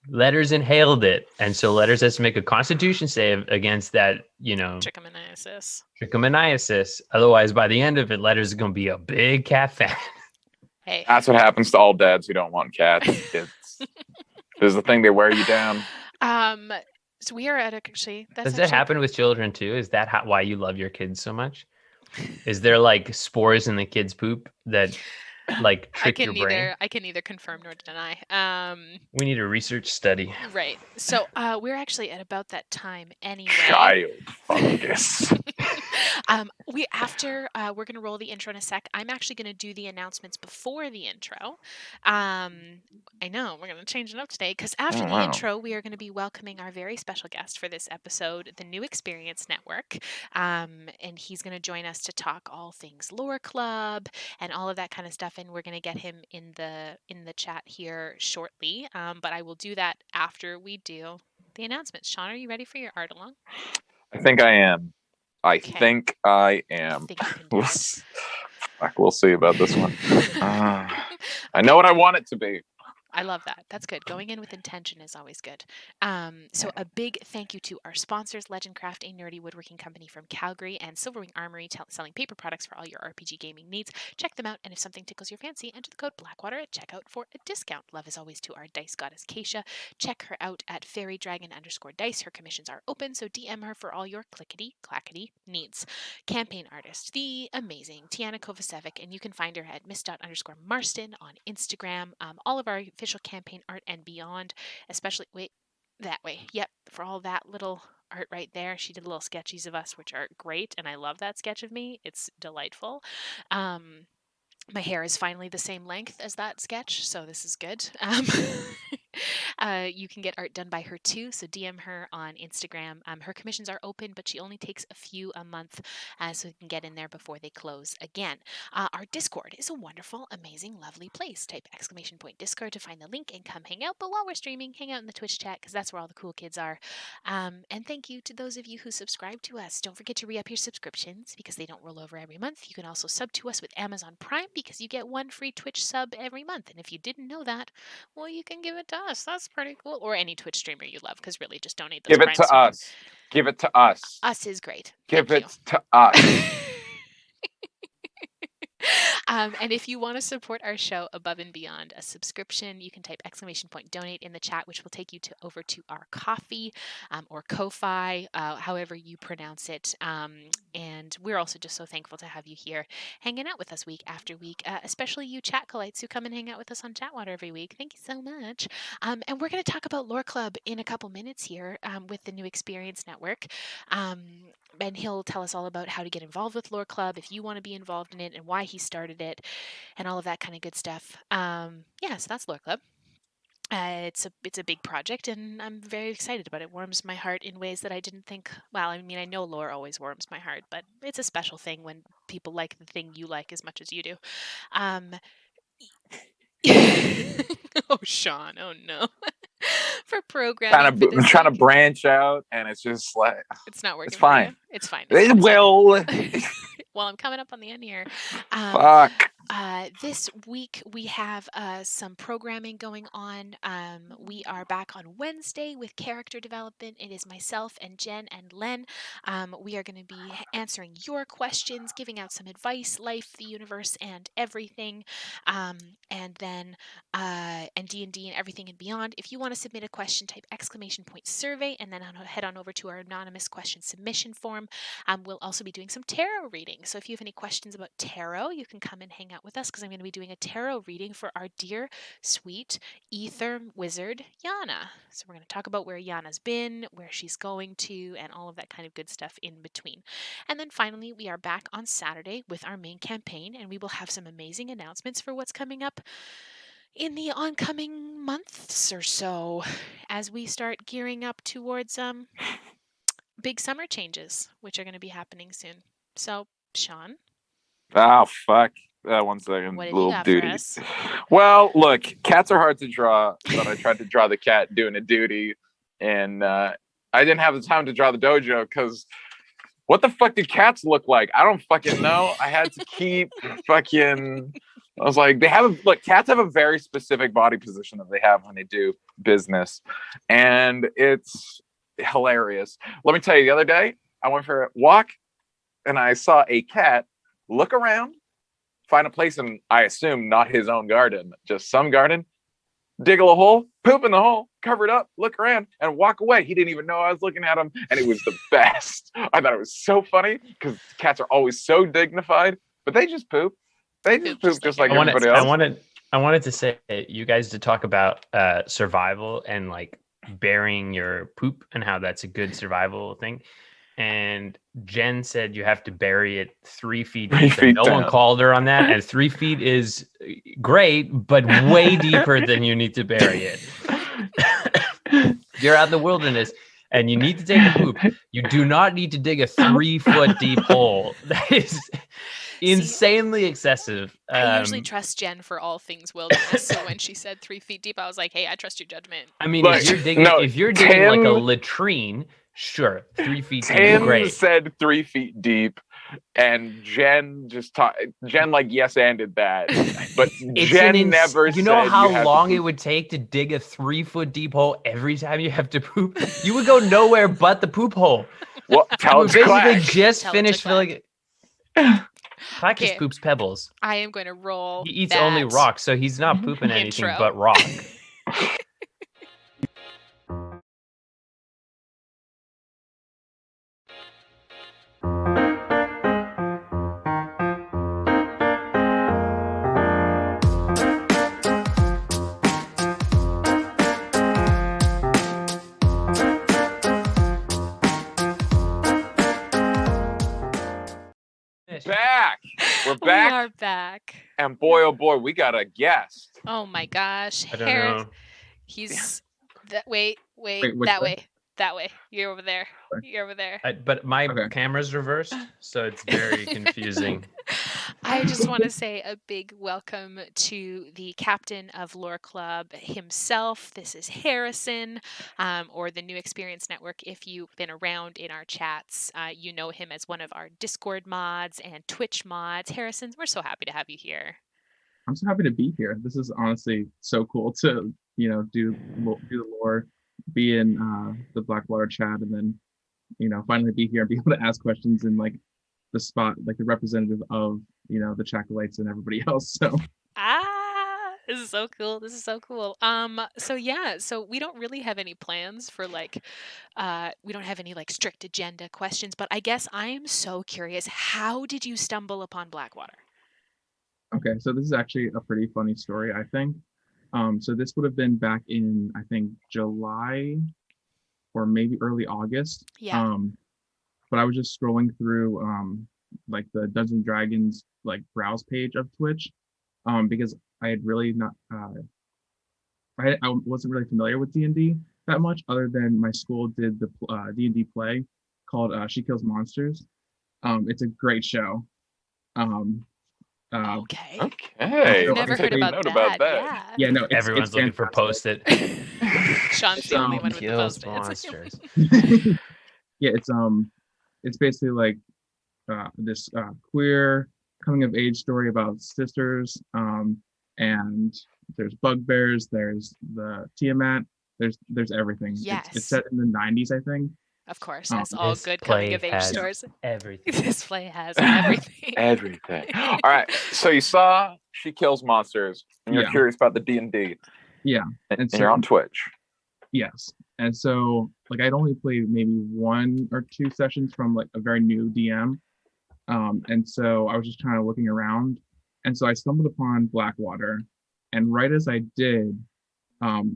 Letters inhaled it, and so Letters has to make a constitution save against that, trichomoniasis. Otherwise, by the end of it, Letters is going to be a big cat fan. Hey, that's what happens to all dads who don't want cats. There's the thing, they wear you down. So we are at actually. Does that happen with children too? Is that why you love your kids so much? Is there like spores in the kids' poop that like trick your brain? I can neither confirm nor deny. We need a research study. Right. So we're actually at about that time anyway. Child fungus. We're gonna roll the intro in a sec. I'm actually gonna do the announcements before the intro. I know we're gonna change it up today, because after the intro, we are gonna be welcoming our very special guest for this episode, the New Experience Network, and he's gonna join us to talk all things Lore Club and all of that kind of stuff. And we're gonna get him in the chat here shortly. But I will do that after we do the announcements. Sean, are you ready for your art along? I think I am. I think I am. We'll see about this one. I know what I want it to be. I love that. That's good. Going in with intention is always good. So a big thank you to our sponsors, Legendcraft, a nerdy woodworking company from Calgary, and Silverwing Armory, selling paper products for all your RPG gaming needs. Check them out, and if something tickles your fancy, enter the code Blackwater at checkout for a discount. Love as always to our dice goddess, Keisha. Check her out at fairydragon_dice. Her commissions are open, so DM her for all your clickety-clackety needs. Campaign artist, the amazing Tiana Kovacevic, and you can find her at miss._marston on Instagram. All of our official campaign art and beyond, especially, that way. Yep, for all that little art right there. She did little sketchies of us, which are great, and I love that sketch of me. It's delightful. My hair is finally the same length as that sketch, so this is good. You can get art done by her too, so DM her on Instagram. Her commissions are open, but she only takes a few a month, so you can get in there before they close again. Our Discord is a wonderful, amazing, lovely place. Type !Discord to find the link and come hang out. But while we're streaming, hang out in the Twitch chat because that's where all the cool kids are. And thank you to those of you who subscribe to us. Don't forget to re-up your subscriptions because they don't roll over every month. You can also sub to us with Amazon Prime because you get one free Twitch sub every month. And if you didn't know that, well, you can give it to us. That's pretty cool. Or any Twitch streamer you love, because really, just donate those. Give it to us. Give it to us. Us is great. Give it to us. And if you want to support our show above and beyond a subscription, you can type !Donate in the chat, which will take you over to our Ko-fi or Ko-fi, however you pronounce it. And we're also just so thankful to have you here hanging out with us week after week, especially you chatcolites who come and hang out with us on chatWater every week. Thank you so much. And we're going to talk about Lore Club in a couple minutes here with the New Experience Network. And he'll tell us all about how to get involved with Lore Club, if you want to be involved in it, and why he started it, and all of that kind of good stuff. So that's Lore Club. It's a big project, and I'm very excited about it. It warms my heart in ways that I didn't think. Well, I mean, I know lore always warms my heart, but it's a special thing when people like the thing you like as much as you do. Oh, Sean! Oh no! For programming, I'm trying to branch out, and it's just like it's not working. It's fine. For you. It's fine. It will. Well, I'm coming up on the end here. Fuck. This week we have some programming going on. We are back on Wednesday with character development. It is myself and Jen and Len. We are going to be answering your questions, giving out some advice, life, the universe, and everything. And then and D&D and everything and beyond. If you want to submit a question, type !Survey and then head on over to our anonymous question submission form. We'll also be doing some tarot reading. So if you have any questions about tarot, you can come and hang out with us because I'm going to be doing a tarot reading for our dear, sweet ether wizard, Yana. So we're going to talk about where Yana's been, where she's going to, and all of that kind of good stuff in between. And then finally, we are back on Saturday with our main campaign, and we will have some amazing announcements for what's coming up in the oncoming months or so as we start gearing up towards big summer changes, which are going to be happening soon. So, Sean? Oh, fuck. 1 second. What have little you got duty. for us? Well, look, cats are hard to draw, but I tried to draw the cat doing a duty, and I didn't have the time to draw the dojo because what the fuck do cats look like? I don't fucking know. I had to keep fucking... I was like, cats have a very specific body position that they have when they do business, and it's hilarious. Let me tell you, the other day, I went for a walk, and I saw a cat look around, find a place in, I assume, not his own garden, just some garden, dig a little hole, poop in the hole, cover it up, look around, and walk away. He didn't even know I was looking at him, and it was the best. I thought it was so funny, because cats are always so dignified, but they just poop. They just poop just like everybody else. I wanted to say, you guys to talk about survival and like burying your poop and how that's a good survival thing. And Jen said you have to bury it 3 feet deep. And no one called her on that. And 3 feet is great, but way deeper than you need to bury it. You're out in the wilderness and you need to take a poop. You do not need to dig a 3 foot deep hole. That is insanely excessive. I usually trust Jen for all things wilderness. So when she said 3 feet deep, I was like, hey, I trust your judgment. I mean, if you're digging like a latrine, sure, 3 feet deep is great. Said 3 feet deep. and Jen like yes-anded that, but Jen never said you know how had long to it would take to dig a 3-foot deep hole every time you have to poop? You would go nowhere but the poop hole. Well, tell You it would to basically Clack. just Tell it to finish filling it. Clack just Okay. poops pebbles. I am going to roll. He eats that only rocks, so he's not pooping anything intro. but rock. Back. We're We back. are back. And boy, oh boy, we got a guest. Oh my gosh. I don't know. He's that wait, Wait, which that way? way. That way. You're over there. Sorry. You're over there. But my Okay. camera's reversed, so it's very confusing. I just want to say a big welcome to the captain of Lore Club himself. This is Harrison, or the New Experience Network. If you've been around in our chats, you know him as one of our Discord mods and Twitch mods. Harrison, we're so happy to have you here. I'm so happy to be here. This is honestly so cool to, do the lore, be in the Blackwater chat, and then, finally be here and be able to ask questions in like the spot, like the representative of, the Chacolites and everybody else. So This is so cool. This is so cool. So we don't really have any plans for we don't have any like strict agenda questions, but I guess I am so curious. How did you stumble upon Blackwater? okay, so this is actually a pretty funny story, I think. So this would have been back in, I think, July or maybe early August. Yeah. But I was just scrolling through like the Dungeons and Dragons like browse page of Twitch, because I had really not I wasn't really familiar with D&D that much, other than my school did the D&D play called She Kills Monsters. It's a great show. Okay. Okay. So Never heard obviously- about Note that. about that. Yeah. Yeah, no, Everyone's it's looking for fantastic. post-it. Sean's the only one with the Kills post-its. monsters. Yeah, it's basically like this queer coming of age story about sisters, and there's bugbears, there's the Tiamat, there's everything. Yes. It's set in the 90s, I think. Of course, as all This good play coming of age has stories. everything. This play has everything. Everything. All right. So you saw She Kills Monsters, and you're Yeah. curious about the D&D. Yeah, And and you're so on Twitch. yes, and so like I'd only played maybe 1 or 2 sessions from like a very new DM, and so I was just kind of looking around, and so I stumbled upon Blackwater, and right as I did,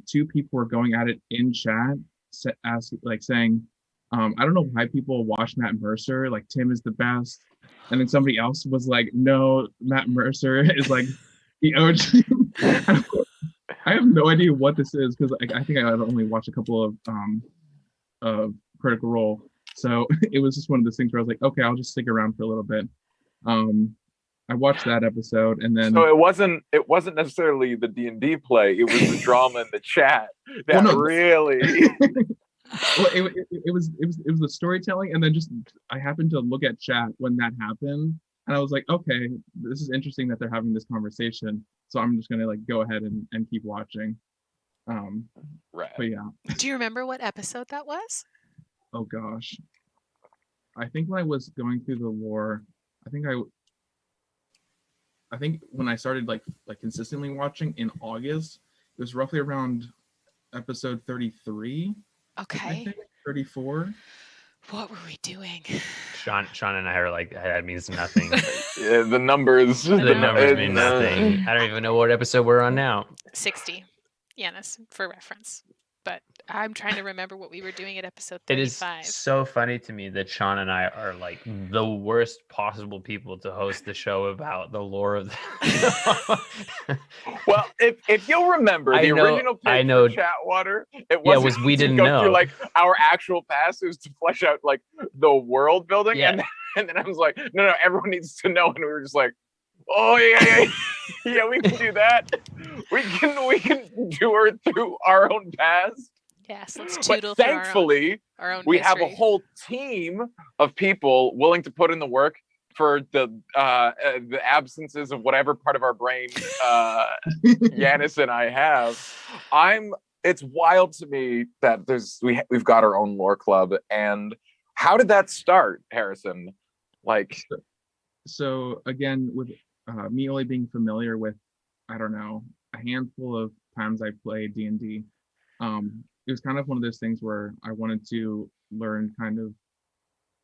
2 people were going at it in chat, saying, I don't know why people watch Matt Mercer, like Tim is the best, and then somebody else was like, no, Matt Mercer is like the OG. I have no idea what this is, because I think I've only watched a couple of Critical Role, so it was just one of those things where I was like, okay, I'll just stick around for a little bit. I watched that episode, and then So it wasn't necessarily the D&D play. It was the drama in the chat that really. well, it was the storytelling, and then just I happened to look at chat when that happened, and I was like, okay, this is interesting that they're having this conversation, so I'm just gonna like go ahead and keep watching. Right. But yeah. Do you remember what episode that was? Oh gosh, I think when I was going through the lore, I think when I started like consistently watching in August, it was roughly around episode 33. Okay. I think 34. What were we doing? Sean and I are like, that means nothing. Yeah, the numbers. The numbers mean nothing. I don't even know what episode we're on now. 60. Yanis, for reference. But I'm trying to remember what we were doing at episode It is 35. so funny to me that Sean and I are like the worst possible people to host the show about the lore of the Well, if you'll remember, the original pitch for chatwater, it wasn't we to didn't go know. through like our actual past. It was to flesh out like the world building, Yeah. and then I was like, no, everyone needs to know, and we were just like, oh yeah, yeah, we can do that. We can do her through our own past. Yes, let's But tootle through thankfully, our own we history. have a whole team of people willing to put in the work for the absences of whatever part of our brain Yanis and I have. It's wild to me that we've got our own lore club. And how did that start, Harrison? Like, so again, with me only being familiar with, I don't know, a handful of times I played D&D, it was kind of one of those things where I wanted to learn kind of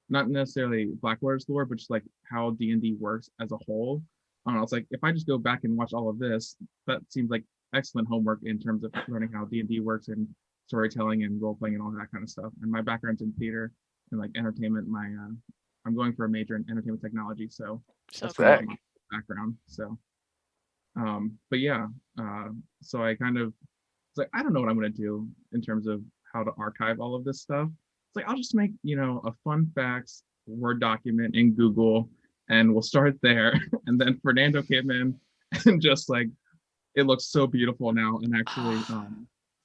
not necessarily Blackwater's lore, but just like how D&D works as a whole. I was like, if I just go back and watch all of this, that seems like excellent homework in terms of learning how D&D works and storytelling and role playing and all that kind of stuff. And my background's in theater and like entertainment. I'm going for a major in entertainment technology, so that's cool. my background. So, but yeah, so I kind of was like, I don't know what I'm going to do in terms of how to archive all of this stuff. It's like, I'll just make, a fun facts Word document in Google and we'll start there. And then Fernando came in and just like, it looks so beautiful now. And actually,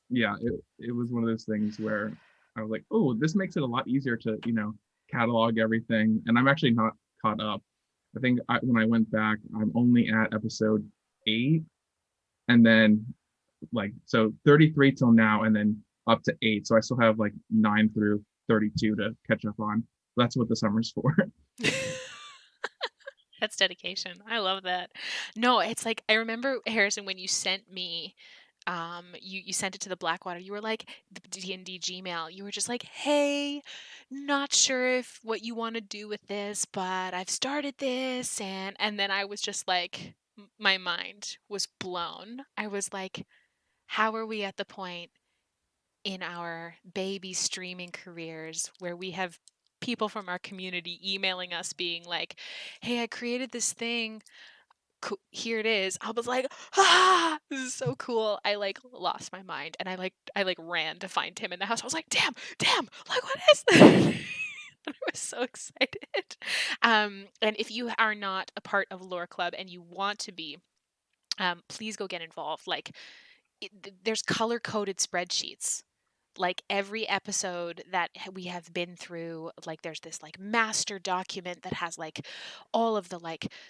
it was one of those things where I was like, oh, this makes it a lot easier to, catalog everything. And I'm actually not caught up. I think when I went back, I'm only at episode 8. And then so 33 till now, and then up to 8. So I still have like 9 through 32 to catch up on. That's what the summer's for. That's dedication. I love that. No, it's like, I remember, Harrison, when you sent me, you sent it to the Blackwater, you were like, the D&D Gmail, you were just like, hey, not sure if what you want to do with this, but I've started this. And then I was just like, my mind was blown. I was like, how are we at the point in our baby streaming careers where we have people from our community emailing us being like, hey, I created this thing, here it is. I was like, this is so cool. I like lost my mind, and I ran to find him in the house. I was like, damn, like, what is this? I was so excited. And if you are not a part of Lore Club and you want to be, please go get involved. Like, there's color coded spreadsheets. Like, every episode that we have been through, like, there's this like master document that has like all of the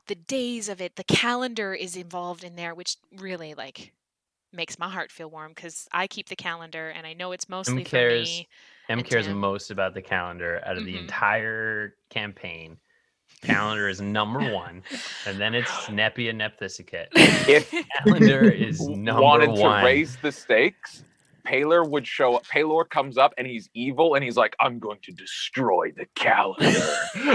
the days of it. The calendar is involved in there, which really like makes my heart feel warm because I keep the calendar and I know it's mostly for me. M and cares Tim. most about the calendar out of the entire campaign. Calendar is number 1, and then it's Nepia Nepthisicat. If calendar is number wanted 1. to raise the stakes, Paylor would show up. Paylor comes up and he's evil and he's like, I'm going to destroy the calendar.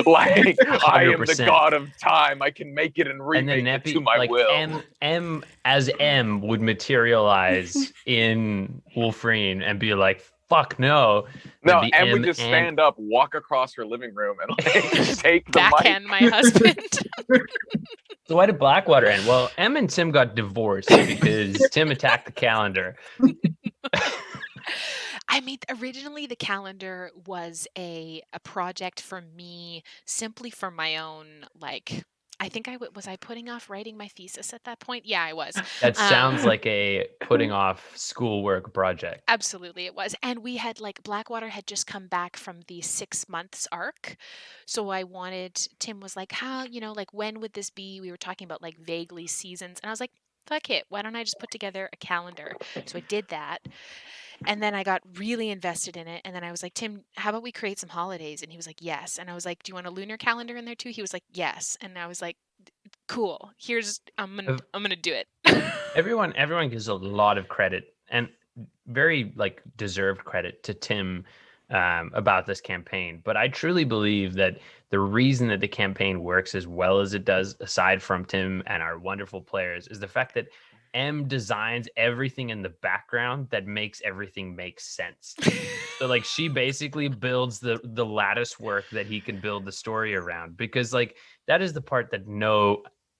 Like, 100%. I am the god of time. I can make it and remake it to my will. M as M would materialize in Wolverine and be like, fuck no. No, M would just stand up, walk across her living room, and like take the backhand my husband. So why did Blackwater end? Well, M and Tim got divorced because Tim attacked the calendar. I mean, originally the calendar was a project for me, simply for my own, like, I think was I putting off writing my thesis at that point? Yeah, I was. That sounds like a putting off schoolwork project. Absolutely, it was. And we had Blackwater had just come back from the 6 months arc. So Tim was like, how, when would this be? We were talking about like vaguely seasons. And I was like, fuck it. Why don't I just put together a calendar? So I did that. And then I got really invested in it. And then I was like, Tim, how about we create some holidays? And he was like, yes. And I was like, do you want a lunar calendar in there too? He was like, yes. And I was like, cool. I'm gonna do it. Everyone gives a lot of credit, and very deserved credit, to Tim about this campaign. But I truly believe that the reason that the campaign works as well as it does, aside from Tim and our wonderful players, is the fact that M designs everything in the background that makes everything make sense. So she basically builds the lattice work that he can build the story around, because that is the part that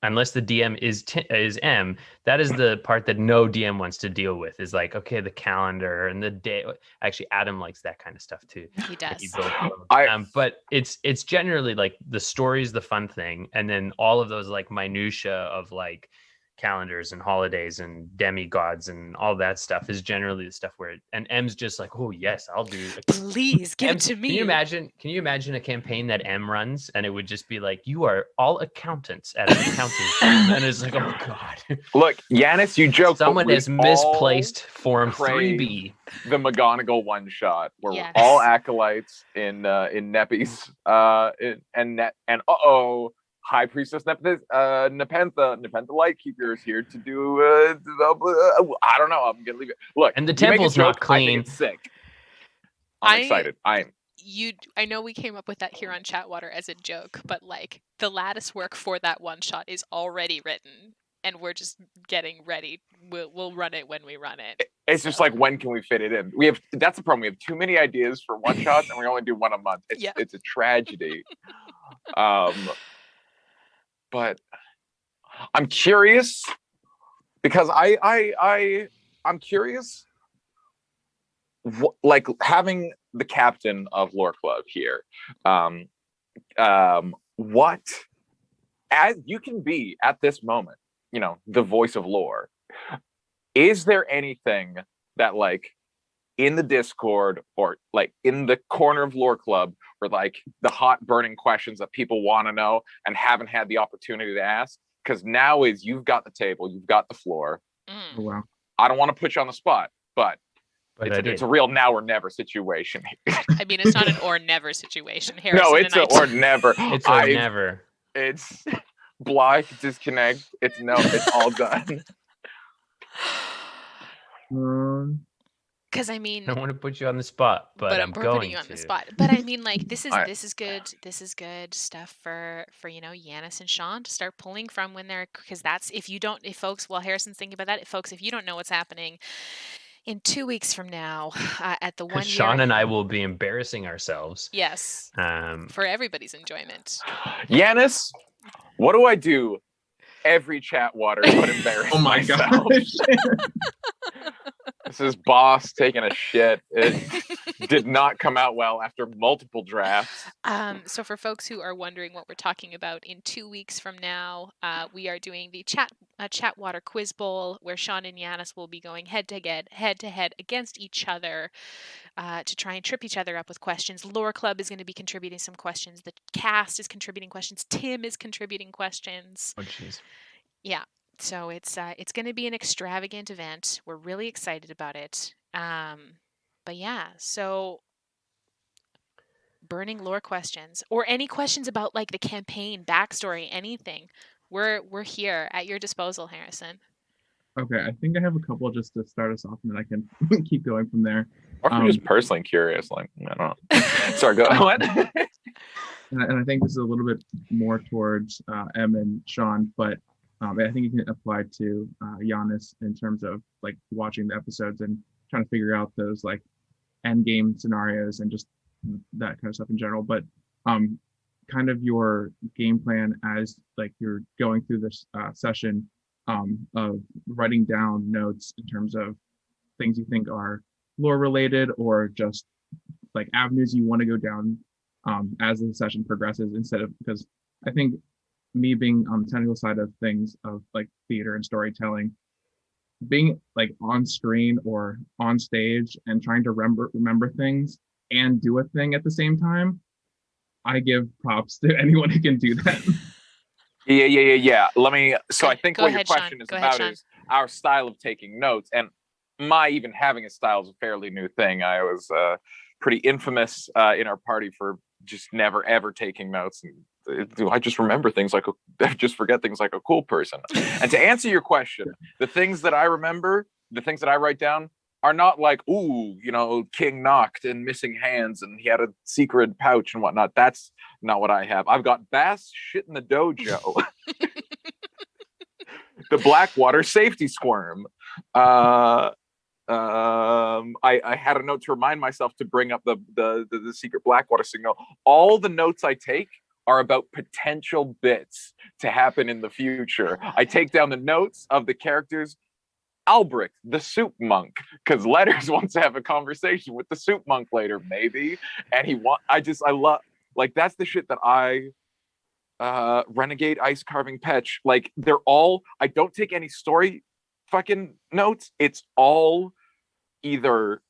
unless the DM is M, that is the part that no DM wants to deal with, is okay, the calendar and the day. Actually, Adam likes that kind of stuff too. He does. But it's generally the story is the fun thing, and then all of those minutia of calendars and holidays and demigods and all that stuff is generally the stuff where and M's just like, oh yes, I'll do. Please give it to me. Can you imagine a campaign that M runs and it would just be like, you are all accountants at an accounting firm, and it's like, oh god. Look, Yanis, you joke. Someone has misplaced Form 3B. The McGonagall one shot where Yes. we're all acolytes in Nephi's and High Priestess Nepenthe Lightkeeper is here to do I don't know, I'm gonna leave it. Look, and the temple's not clean. I think it's sick. I'm excited. I know we came up with that here on Chatwater as a joke, but like the lattice work for that one shot is already written and we're just getting ready. We'll run it when we run it. It's just like, when can we fit it in? That's the problem. We have too many ideas for one shots and we only do one a month. It's a tragedy. But I'm curious because I'm curious, like having the captain of Lore Club here. What, as you can be at this moment, you know, the voice of lore. Is there anything that like in the Discord or like in the corner of Lore Club or like the hot burning questions that people want to know and haven't had the opportunity to ask? Because now you've got the table, you've got the floor. Oh, wow. I don't want to put you on the spot, but it's a real now or never situation. I mean, it's not an or never situation. Harrison No, it's an or never. It's a never. It's block, disconnect. It's all done. Because I mean, I don't want to put you on the spot, but I'm going putting you on the spot. But I mean, like this is good. This is good stuff for Yanis and Sean to start pulling from when they're, because that's if folks, while Harrison's thinking about that, if you don't know what's happening in 2 weeks from now at the 1 year, Sean and I will be embarrassing ourselves. Yes. For everybody's enjoyment. Yanis, what do I do every Chatwater but embarrass myself? This is boss taking a shit. It did not come out well after multiple drafts. So for folks who are wondering what we're talking about, in 2 weeks from now, we are doing the Chatwater Quiz Bowl, where Sean and Yanis will be going head to head against each other to try and trip each other up with questions. Lore Club is going to be contributing some questions. The cast is contributing questions. Tim is contributing questions. Oh, jeez. Yeah. So it's going to be an extravagant event. We're really excited about it. But yeah, so burning lore questions or any questions about like the campaign, backstory, anything, we're here at your disposal, Harrison. Okay, I think I have a couple just to start us off, and then I can keep going from there. Or if you're just personally curious, like, I don't know. Sorry, go ahead. And I think this is a little bit more towards Em and Sean, but I think it can apply to Giannis in terms of like watching the episodes and trying to figure out those like end game scenarios and just that kind of stuff in general. But kind of your game plan as like you're going through this session of writing down notes in terms of things you think are lore related or just like avenues you want to go down as the session progresses, instead of, because I think me being on the technical side of things of like theater and storytelling, being like on screen or on stage and trying to remember things and do a thing at the same time, I give props to anyone who can do that. Yeah. I think what your question Sean. is about is our style of taking notes, and my even having a style is a fairly new thing. I was pretty infamous in our party for just never ever taking notes. I just remember things like I just forget things like a cool person. And to answer your question, the things that I remember, the things that I write down are not like, ooh, King knocked and missing hands and he had a secret pouch and whatnot. That's not what I have. I've got Bass shit in the dojo. The Blackwater safety squirm. I had a note to remind myself to bring up the secret Blackwater signal. All the notes I take are about potential bits to happen in the future. I take down the notes of the characters. Albrecht, the soup monk, because Letters wants to have a conversation with the soup monk later, maybe. And I love, like, that's the shit that I Renegade Ice Carving Petch. Like they're all. I don't take any story fucking notes. It's all either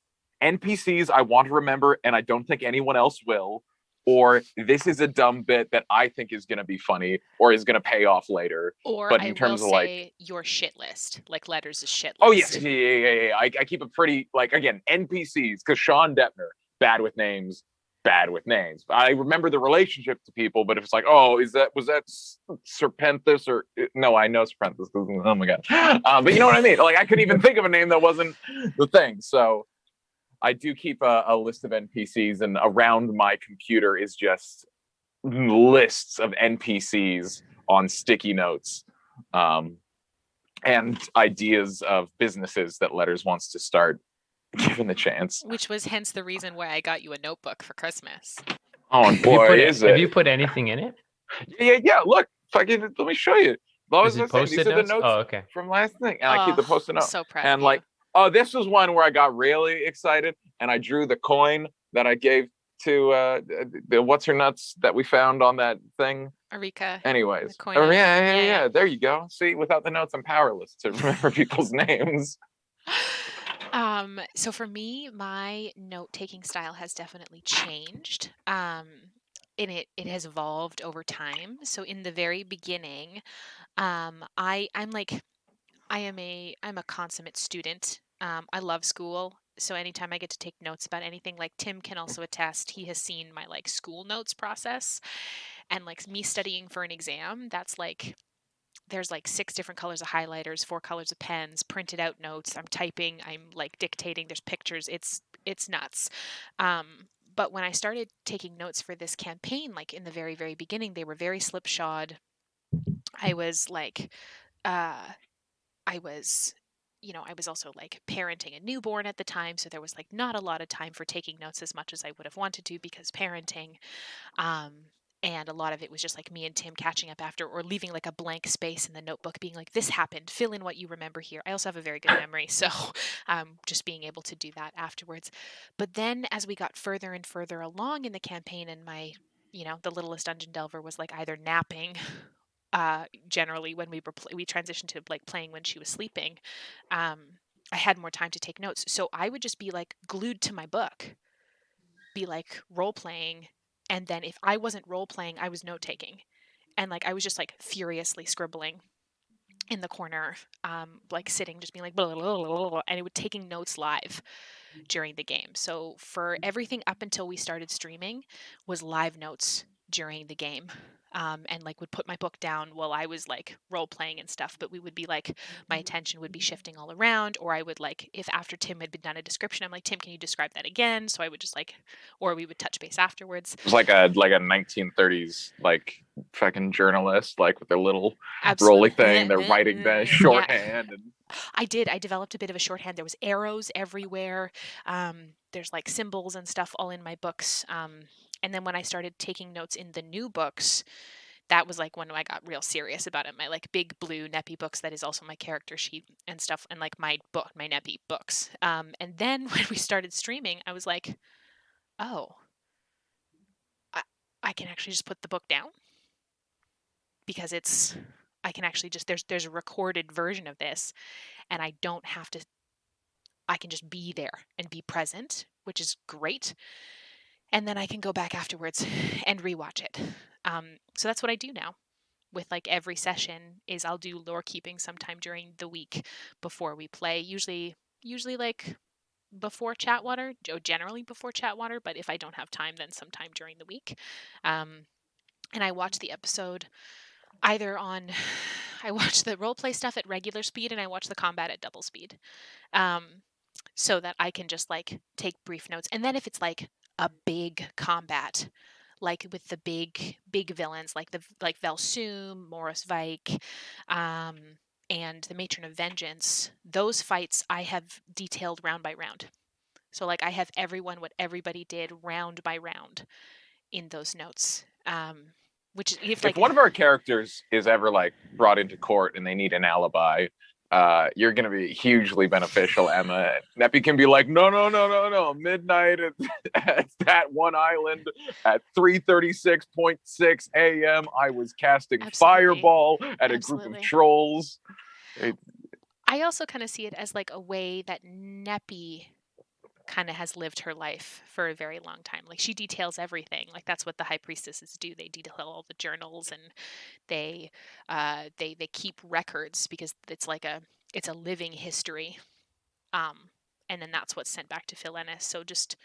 NPCs I want to remember and I don't think anyone else will, or this is a dumb bit that I think is going to be funny or is going to pay off later. Or but I in terms will of like, say your shit list, like Letters' shit list. oh yes, yeah. I keep a pretty like again NPCs because Sean Deppner bad with names. I remember the relationship to people, but if it's like, oh, was that Serpenthus or no? I know Serpenthus. Oh my god! But you know what I mean. Like I couldn't even think of a name that wasn't the thing. So I do keep a list of NPCs, and around my computer is just lists of NPCs on sticky notes, and ideas of businesses that Letters wants to start, given the chance. Which was hence the reason why I got you a notebook for Christmas. Oh boy, is it? Have you put anything in it? Yeah. Look, fucking, let me show you. Is it post-it These are the notes okay. from last thing, and I keep the post-it note. So proud and of you. like, oh, this was one where I got really excited, and I drew the coin that I gave to the what's her nuts that we found on that thing. Arika. Anyways, oh yeah. There you go. See, without the notes, I'm powerless to remember people's names. So for me, my note-taking style has definitely changed. And it has evolved over time. So in the very beginning, I'm a consummate student. I love school. So anytime I get to take notes about anything, like Tim can also attest, he has seen my like school notes process, and like me studying for an exam, that's like there's like 6 different colors of highlighters, 4 colors of pens, printed out notes. I'm typing, I'm like dictating, there's pictures. It's nuts. But when I started taking notes for this campaign, like in the very, very beginning, they were very slipshod. I was like, uh, I was I was also like parenting a newborn at the time, so there was like not a lot of time for taking notes as much as I would have wanted to because parenting. Um, and a lot of it was just like me and Tim catching up after or leaving like a blank space in the notebook being like, this happened, fill in what you remember here. I also have a very good memory, so just being able to do that afterwards. But then as we got further and further along in the campaign and my, the littlest dungeon delver was like either napping generally when we transitioned to like playing when she was sleeping, I had more time to take notes. So I would just be like glued to my book, be like role playing, and then if I wasn't role playing, I was note taking, and like I was just like furiously scribbling in the corner, like sitting, just being like blah, blah, blah, blah, and it would taking notes live during the game. So for everything up until we started streaming was live notes during the game. And like would put my book down while I was like role playing and stuff, but we would be like my attention would be shifting all around, or I would like if after Tim had been done a description, I'm like, Tim, can you describe that again? So I would just like, or we would touch base afterwards. It was like a 1930s like fucking journalist, like with their little Absolutely. rolly thing, they're writing the shorthand. Yeah. And I developed a bit of a shorthand. There was arrows everywhere. There's like symbols and stuff all in my books. And then when I started taking notes in the new books, that was like when I got real serious about it. My like big blue Neppy books, that is also my character sheet and stuff, and like my Neppy books. And then when we started streaming, I was like, oh, I can actually just put the book down because I can actually just there's a recorded version of this, and I don't have to. I can just be there and be present, which is great. And then I can go back afterwards and rewatch it. So that's what I do now with like every session is I'll do lore keeping sometime during the week before we play. Usually like before chatwater, generally before chatwater, but if I don't have time, then sometime during the week. And I watch the episode either on, I watch the roleplay stuff at regular speed and I watch the combat at double speed. So that I can just like take brief notes. And then if it's like a big combat, like with the big villains, like Valsoom, Morris Vike, and the Matron of Vengeance, those fights I have detailed round by round. So like I have what everybody did round by round in those notes. Which if one of our characters is ever like brought into court and they need an alibi, you're going to be hugely beneficial, Emma. Neppy can be like, no. Midnight at that one island at 3:36.6 a.m. I was casting Absolutely. Fireball at a group of Absolutely. trolls. I also kind of see it as like a way that Neppy kind of has lived her life for a very long time. Like she details everything. Like that's what the high priestesses do. They detail all the journals, and they keep records because it's a living history. And then that's what's sent back to Philenis. So just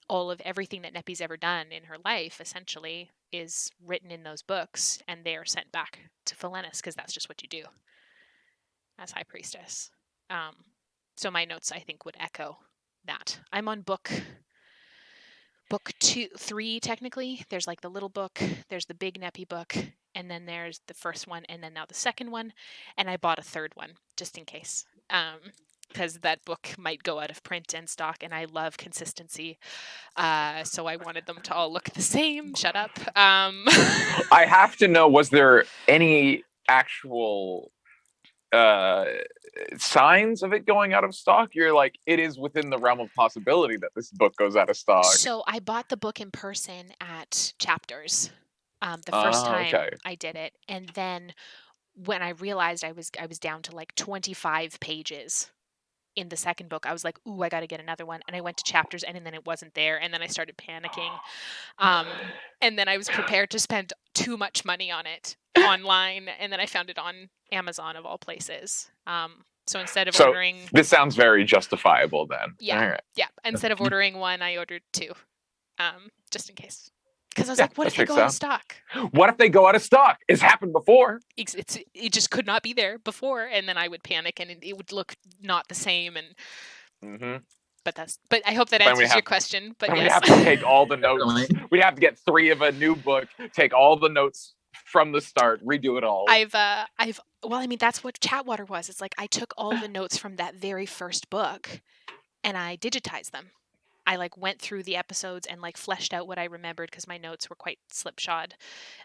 all of everything that Neppy's ever done in her life essentially is written in those books, and they are sent back to Philenis because that's just what you do as high priestess. So my notes, I think, would echo that. I'm on book 3 technically. There's like the little book, there's the big Neppy book, and then there's the first one, and then now the second one, and I bought a third one just in case. Because that book might go out of print and stock, and I love consistency. So I wanted them to all look the same. Shut up. I have to know, was there any actual signs of it going out of stock? You're like, it is within the realm of possibility that this book goes out of stock. So I bought the book in person at Chapters the first time I did it, and then when I realized I was down to like 25 pages in the second book, I was like, ooh, I got to get another one. And I went to Chapters, and then it wasn't there, and then I started panicking. And then I was prepared to spend too much money on it online, and then I found it on Amazon of all places. So instead of ordering, this sounds very justifiable then. Yeah, yeah. Instead of ordering one, I ordered 2, just in case. Because I was like, what if they go out of stock? What if they go out of stock? It's happened before. It just could not be there before, and then I would panic, and it would look not the same. And but I hope that answers your question. But yes, we have to take all the notes. We'd have to get 3 of a new book, take all the notes from the start, redo it all. Well, I mean, that's what chatWater was. It's like I took all the notes from that very first book, and I digitized them. I like went through the episodes and like fleshed out what I remembered because my notes were quite slipshod.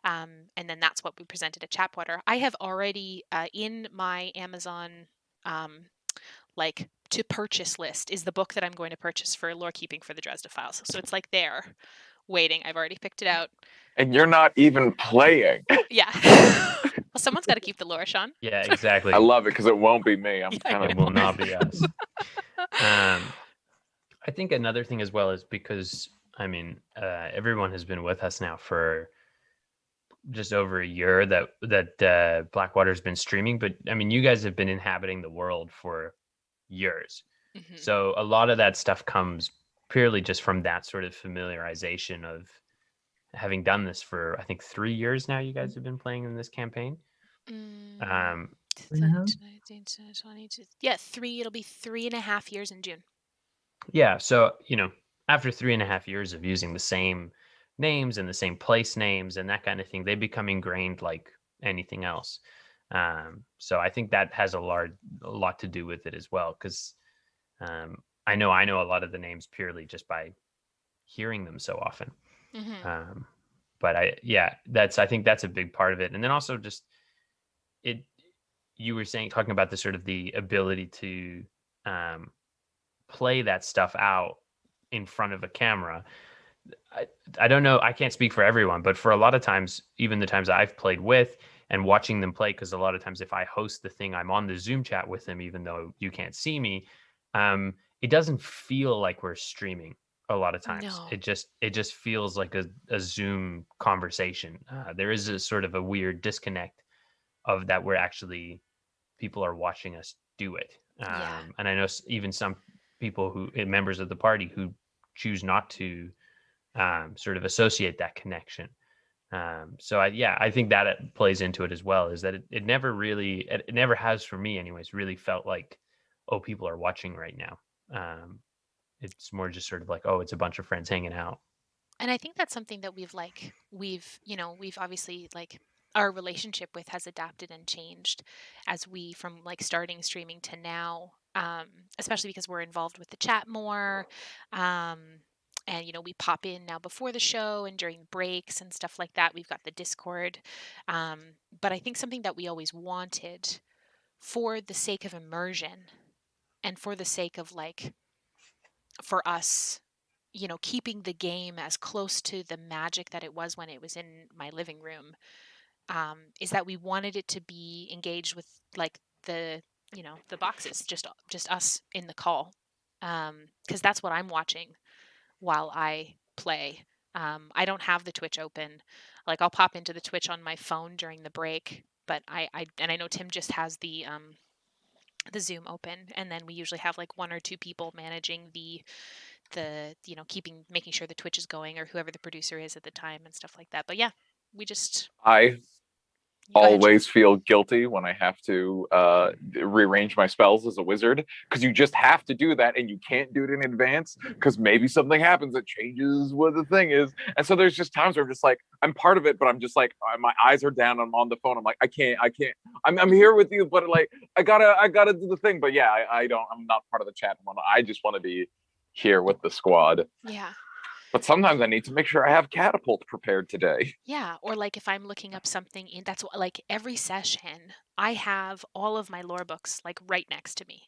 And then that's what we presented at chatWater. I have already in my Amazon like to purchase list is the book that I'm going to purchase for lore keeping for the Dresda Files. So it's like there waiting. I've already picked it out. And you're not even playing. Yeah. Well, someone's got to keep the lore, Sean. Yeah, exactly. I love it because it won't be me. It will not be us. I think another thing as well is because, I mean, everyone has been with us now for just over a year that Blackwater's been streaming. But, I mean, you guys have been inhabiting the world for years. Mm-hmm. So a lot of that stuff comes purely just from that sort of familiarization of having done this for, I think, 3 years now you guys have been playing in this campaign. Yeah, 3. It'll be 3.5 years in June. Yeah, so after 3.5 years of using the same names and the same place names and that kind of thing, they become ingrained like anything else. So I think that has a lot to do with it as well, because I know a lot of the names purely just by hearing them so often. Mm-hmm. But I think that's a big part of it. And then also just you were talking about the sort of the ability to play that stuff out in front of a camera. I don't know, I can't speak for everyone, but for a lot of times, even the times I've played with and watching them play, because a lot of times if I host the thing, I'm on the Zoom chat with them, even though you can't see me, it doesn't feel like we're streaming a lot of times. No. It just feels like a Zoom conversation. There is a sort of a weird disconnect of that where actually people are watching us do it. And I know even some people members of the party who choose not to sort of associate that connection. So I think that it plays into it as well, is that it never has for me anyways, really felt like, oh, people are watching right now. It's more just sort of like, oh, it's a bunch of friends hanging out. And I think that's something that we've obviously like our relationship with has adapted and changed as we from like starting streaming to now, especially because we're involved with the chat more. And we pop in now before the show and during breaks and stuff like that. We've got the Discord. But I think something that we always wanted for the sake of immersion and for the sake of like, for us, keeping the game as close to the magic that it was when it was in my living room, is that we wanted it to be engaged with like the boxes, just us in the call, because that's what I'm watching while I play. I don't have the Twitch open. Like I'll pop into the Twitch on my phone during the break, but I know Tim just has the Zoom open, and then we usually have like one or two people managing the making sure the Twitch is going, or whoever the producer is at the time and stuff like that. But yeah, we just I go ahead, Sean. always feel guilty when I have to rearrange my spells as a wizard, because you just have to do that and you can't do it in advance because maybe something happens that changes what the thing is. And so there's just times where I'm just like, I'm part of it, but I'm just like, my eyes are down, I'm on the phone, I'm like, I can't, I'm here with you, but like I gotta do the thing. But yeah, I'm not part of the chat one. I just want to be here with the squad. Yeah. But sometimes I need to make sure I have catapult prepared today. Yeah, or like if I'm looking up something in, that's what, like every session I have all of my lore books like right next to me.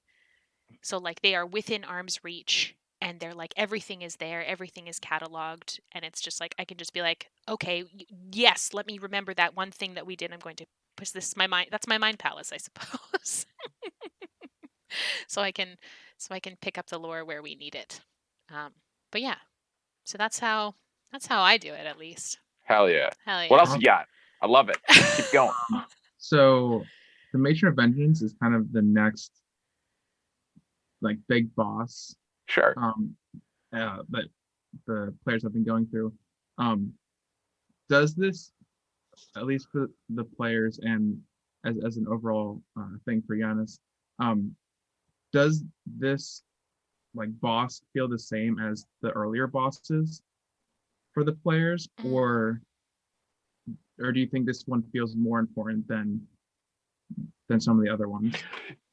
So like they are within arm's reach, and they're like everything is there, everything is cataloged, and it's just like I can just be like, okay, yes, let me remember that one thing that we did. I'm going to push this my mind. That's my mind palace, I suppose. so I can pick up the lore where we need it. But yeah, so that's how I do it, at least. Hell yeah. Hell yeah. What else you got? I love it. Keep going. So the Matron of Vengeance is kind of the next like big boss Sure. that the players have been going through. Does this, at least for the players and as an overall thing for Giannis, does this like boss feel the same as the earlier bosses for the players, or do you think this one feels more important than some of the other ones?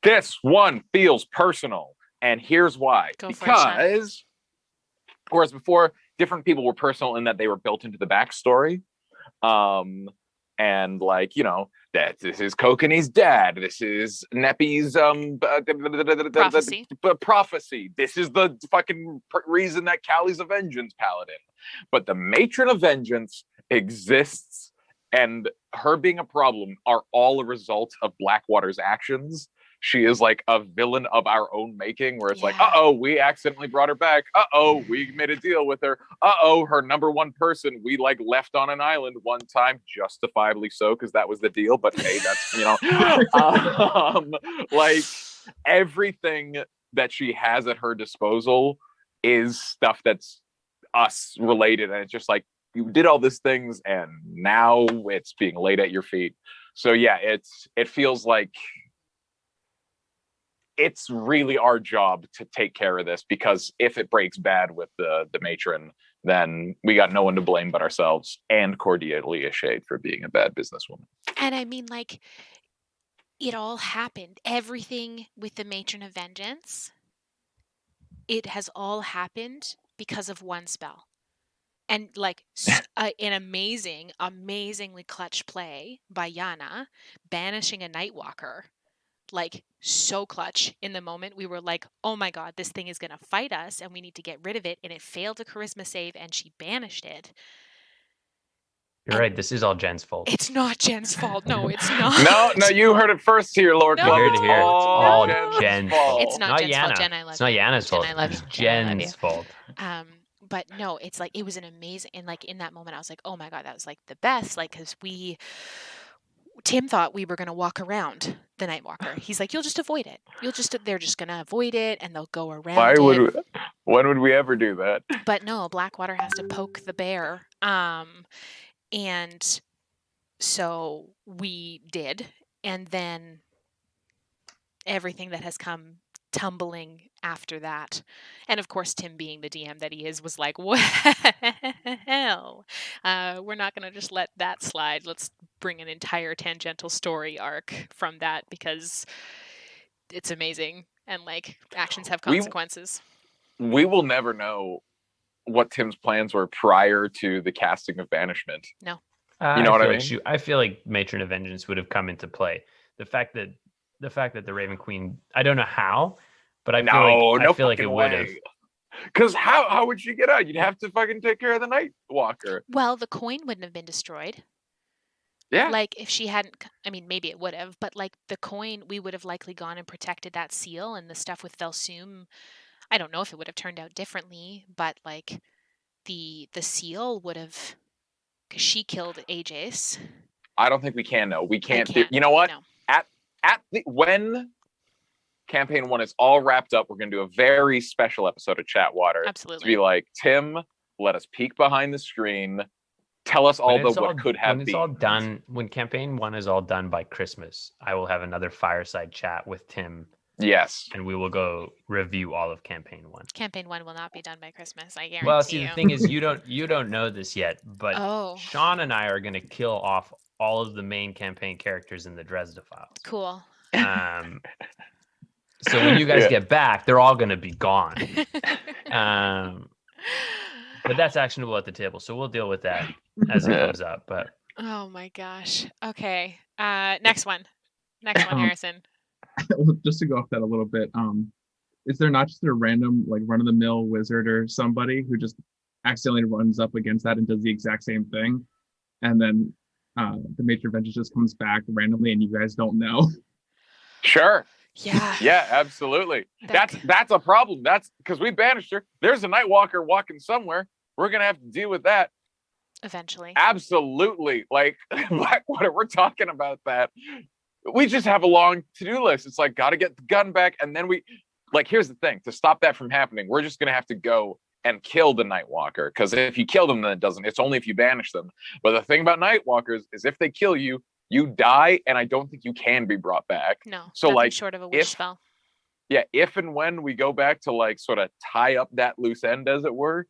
This one feels personal, and here's why. Because whereas before, different people were personal in that they were built into the backstory. And like, that this is Kokane's dad, this is Neppy's prophecy. This is the fucking reason that Callie's a vengeance paladin. But the Matron of Vengeance exists, and her being a problem are all a result of Blackwater's actions. She is like a villain of our own making, where it's like, we accidentally brought her back. We made a deal with her. Her number one person we like left on an island one time, justifiably so, because that was the deal. But hey, that's like everything that she has at her disposal is stuff that's us related, and it's just like, you did all these things and now it's being laid at your feet. So yeah, it feels like it's really our job to take care of this, because if it breaks bad with the matron, then we got no one to blame but ourselves and Cordelia Shade for being a bad businesswoman. And I mean, like, it all happened. Everything with the Matron of Vengeance, it has all happened because of one spell. And like an amazingly clutch play by Yana, banishing a Nightwalker. Like, so clutch. In the moment we were like, oh my god, this thing is going to fight us and we need to get rid of it, and it failed a charisma save and she banished it. You're right, this is all Jen's fault. It's not Jen's fault. No, it's not. No, you heard it first here, Lord. No, it's all no. Jen's fault. It's not Jen's fault. Jen, I love you. It's not Yana's fault. Jen, I love you. It's Jen's fault. But no, it's like, it was an amazing, and like in that moment I was like, oh my god, that was like the best, like, because Tim thought we were going to walk around the Nightwalker. He's like, you'll just avoid it. They're just going to avoid it and they'll go around when would we ever do that? But no, Blackwater has to poke the bear. And so we did. And then everything that has come tumbling after that. And of course, Tim, being the DM that he is, was like, well, we're not going to just let that slide. Let's bring an entire tangential story arc from that, because it's amazing. And like, actions have consequences. We will never know what Tim's plans were prior to the casting of Banishment. No. You know what I mean? I feel like Matron of Vengeance would have come into play. The fact that the fact that the Raven Queen, I don't know how, but I feel like it would have. Because how would she get out? You'd have to fucking take care of the Night Walker. Well, the coin wouldn't have been destroyed. Yeah. Like if she hadn't, I mean, maybe it would have, but like the coin, we would have likely gone and protected that seal, and the stuff with Velsume, I don't know if it would have turned out differently, but like the seal would have, because she killed Aegis. I don't think we can know. We can't. can't. You know what? No. When campaign 1 is all wrapped up, we're going to do a very special episode of chatWater. Absolutely. To be like, Tim, let us peek behind the screen. Tell us what could have been. When it's all done, when campaign 1 is all done by Christmas, I will have another fireside chat with Tim. Yes. And we will go review all of campaign 1. Campaign 1 will not be done by Christmas, I guarantee Well, see, you. the thing is, you don't know this yet, but Sean and I are going to kill off all of the main campaign characters in the Dresda Files. Cool. So when you guys get back, they're all going to be gone. But that's actionable at the table, so we'll deal with that as it comes up. But oh my gosh. Okay. Next one, Harrison. Just to go off that a little bit, is there not just a random like run-of-the-mill wizard or somebody who just accidentally runs up against that and does the exact same thing, and then the Matron of Vengeance just comes back randomly and you guys don't know? Sure. Yeah. Yeah, absolutely. That's a problem. That's because we banished her. There's a Night Walker walking somewhere. We're gonna have to deal with that eventually. Absolutely. Like Blackwater, we're talking about that. We just have a long to-do list. It's like, gotta get the gun back, and then here's the thing. To stop that from happening, we're just gonna have to go and kill the Night Walker. Because if you kill them, then it doesn't. It's only if you banish them. But the thing about Night Walkers is if they kill you, you die, and I don't think you can be brought back. No. So like short of a wish spell. Yeah, if and when we go back to like sort of tie up that loose end, as it were,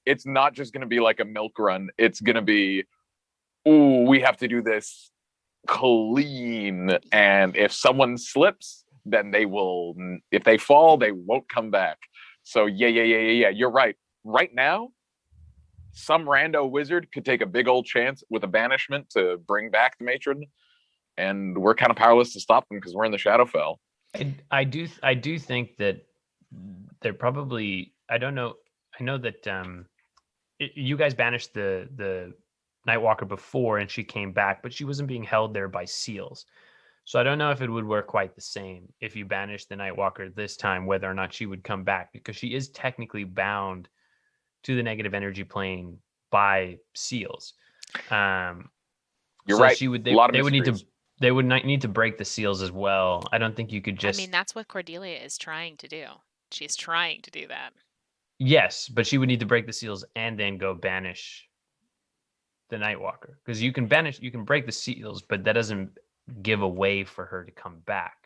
it's not just going to be like a milk run. It's going to be, ooh, we have to do this clean. And if someone slips, then they will, if they fall, they won't come back. So yeah. You're right. Right now, some rando wizard could take a big old chance with a banishment to bring back the matron. And we're kind of powerless to stop them because we're in the Shadowfell. I do think that they're probably, I don't know. I know that you guys banished the Nightwalker before and she came back, but she wasn't being held there by seals. So I don't know if it would work quite the same if you banished the Nightwalker this time, whether or not she would come back, because she is technically bound to the negative energy plane by seals. You're right. They would need to break the seals as well. I don't think you could just... I mean, that's what Cordelia is trying to do. She's trying to do that. Yes, but she would need to break the seals and then go banish the Nightwalker. Because you can break the seals, but that doesn't give a way for her to come back.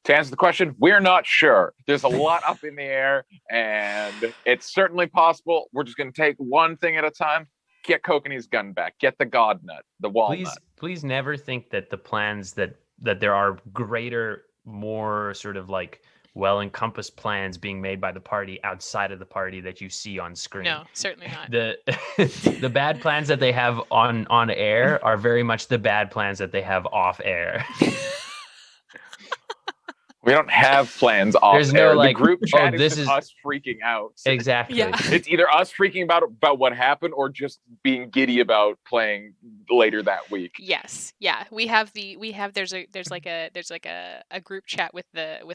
To answer the question, we're not sure. There's a lot up in the air, and it's certainly possible. We're just going to take one thing at a time. Get Kokane's gun back. Get the God Nut, the walnut. Please never think that the plans that there are greater, more sort of like well-encompassed plans being made by the party outside of the party that you see on screen. No, certainly not. The bad plans that they have on air are very much the bad plans that they have off air. We don't have plans off There's air. No, like, the group chat this is us freaking out. Exactly. Yeah. It's either us freaking about what happened or just being giddy about playing later that week. Yes. Yeah. There's like a group chat with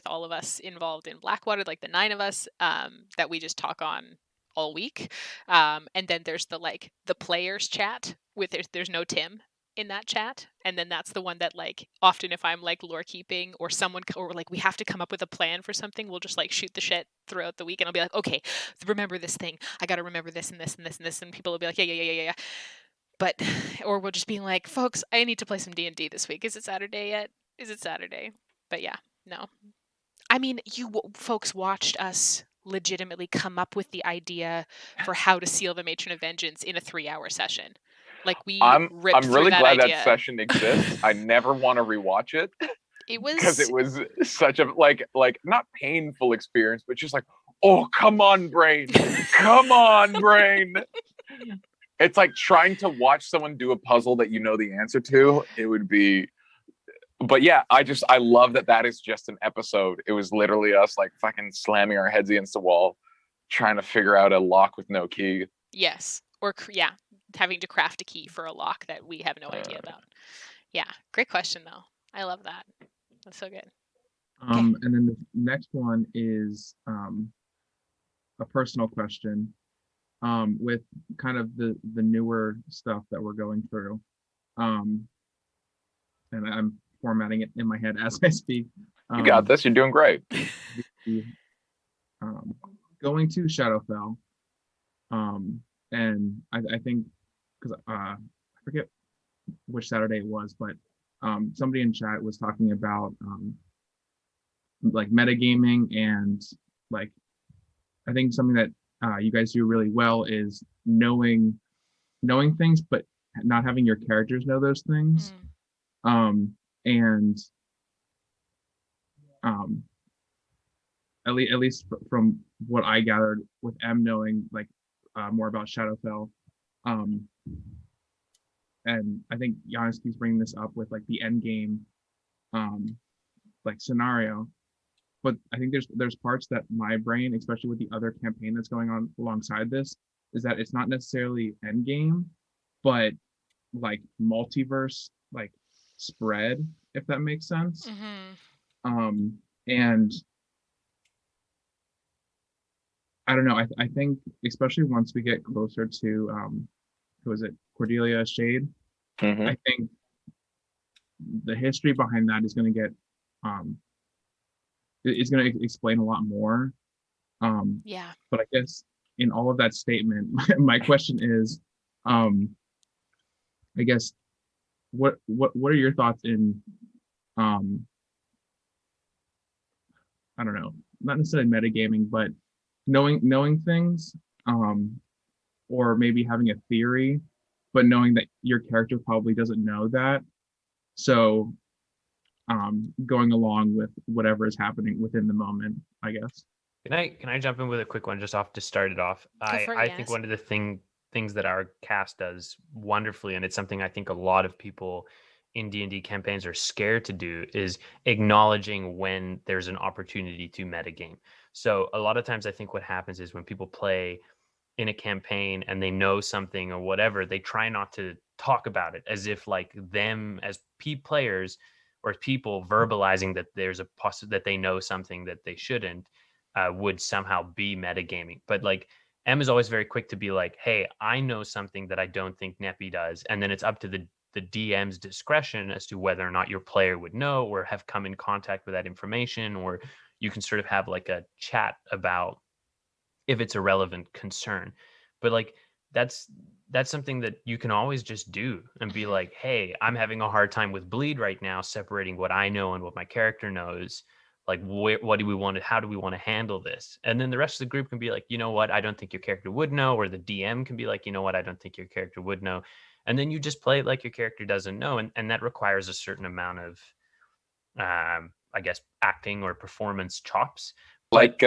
all of us involved in Blackwater, like the 9 of us, that we just talk on all week. And then there's the players chat with there's no Tim in that chat, and then that's the one that like often if I'm like lore keeping or someone or like we have to come up with a plan for something, we'll just like shoot the shit throughout the week, and I'll be like, okay, remember this thing, I gotta remember this and this and this and this, and people will be like yeah, but or we'll just be like, folks, I need to play some D&D this week. Is it Saturday yet? Is it Saturday? But yeah, no, I mean, you folks watched us legitimately come up with the idea for how to seal the Matron of Vengeance in a 3-hour session. Like I'm really glad idea. that session exists. I never want to rewatch it. It was because it was such a like not painful experience, but just like, oh, come on, brain. Come on, brain. It's like trying to watch someone do a puzzle that you know the answer to. It would be But yeah, I love that is just an episode. It was literally us like fucking slamming our heads against the wall, trying to figure out a lock with no key. Yes. Or yeah, having to craft a key for a lock that we have no idea about. Yeah. Great question though. I love that. That's so good. And then the next one is a personal question. With kind of the newer stuff that we're going through. And I'm formatting it in my head as I speak. You got this. You're doing great. Going to Shadowfell. And I think, because I forget which Saturday it was, but somebody in chat was talking about like metagaming, and like I think something that you guys do really well is knowing things, but not having your characters know those things. And at least from what I gathered with M knowing like more about Shadowfell, and I think Giannis keeps bringing this up with like the end game like scenario, but I think there's parts that my brain, especially with the other campaign that's going on alongside this, is that it's not necessarily end game, but like multiverse like spread, if that makes sense. And I don't know, I think especially once we get closer to who is it, Cordelia Shade, I think the history behind that is going to get is going to explain a lot more. Yeah. But I guess in all of that statement, my question is, I guess what are your thoughts in I don't know, not necessarily metagaming, but knowing things, or maybe having a theory, but knowing that your character probably doesn't know that. So going along with whatever is happening within the moment, I guess. Can I jump in with a quick one just off to start it off? I think one of the things that our cast does wonderfully, and it's something I think a lot of people in D&D campaigns are scared to do, is acknowledging when there's an opportunity to metagame. So a lot of times I think what happens is when people play in a campaign and they know something or whatever, they try not to talk about it as if like them as players or people verbalizing that there's a that they know something that they shouldn't would somehow be metagaming. But like M is always very quick to be like, hey, I know something that I don't think Neppy does. And then it's up to the DM's discretion as to whether or not your player would know or have come in contact with that information, or you can sort of have like a chat about if it's a relevant concern. But like that's something that you can always just do and be like, hey, I'm having a hard time with bleed right now, separating what I know and what my character knows. Like, what do we want to, how do we want to handle this? And then the rest of the group can be like, you know what, I don't think your character would know. Or the DM can be like, you know what, I don't think your character would know. And then you just play it like your character doesn't know. And that requires a certain amount of, I guess, acting or performance chops. But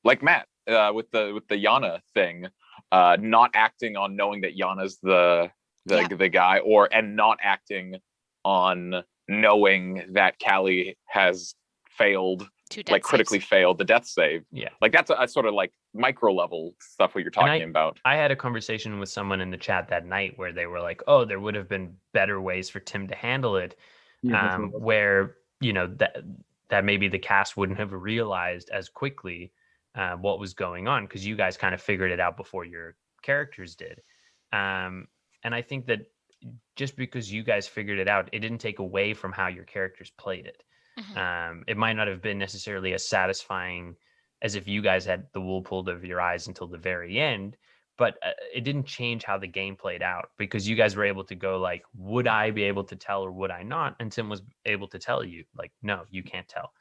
like Matt with the Yana thing, not acting on knowing that Yana's the guy, and not acting on knowing that Callie has failed, like critically failed the death save. Yeah, like that's a sort of like micro level stuff what you're talking about. I had a conversation with someone in the chat that night where they were like, oh, there would have been better ways for Tim to handle it, where you know that maybe the cast wouldn't have realized as quickly what was going on because you guys kind of figured it out before your characters did. And I think that just because you guys figured it out, it didn't take away from how your characters played it. It might not have been necessarily as satisfying as if you guys had the wool pulled over your eyes until the very end, but it didn't change how the game played out because you guys were able to go like, would I be able to tell or would I not? And Tim was able to tell you like, no, you can't tell.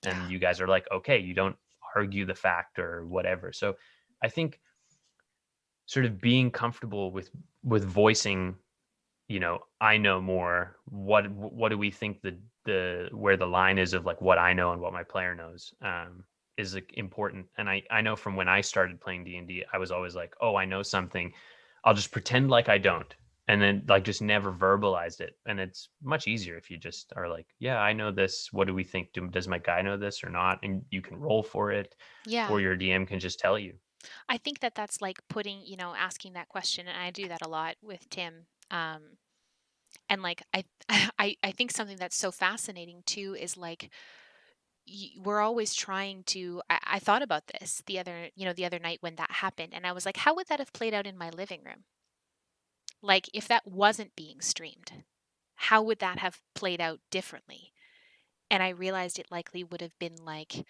And you guys are like, okay, you don't argue the fact or whatever. So I think sort of being comfortable with voicing, you know, I know more. What do we think the where the line is of like what I know and what my player knows is like important. And I know from when I started playing D&D, I was always like, oh, I know something. I'll just pretend like I don't. and then like just never verbalized it. And it's much easier if you just are like, yeah, I know this. What do we think? Does my guy know this or not? And you can roll for it, Yeah. or your DM can just tell you. I think that that's like putting, asking that question, and I do that a lot with Tim. And like I think something that's so fascinating too is like we're always trying to. I thought about this the other night when that happened, and I was like, how would that have played out in my living room? Like if that wasn't being streamed, how would that have played out differently? And I realized it likely would have been like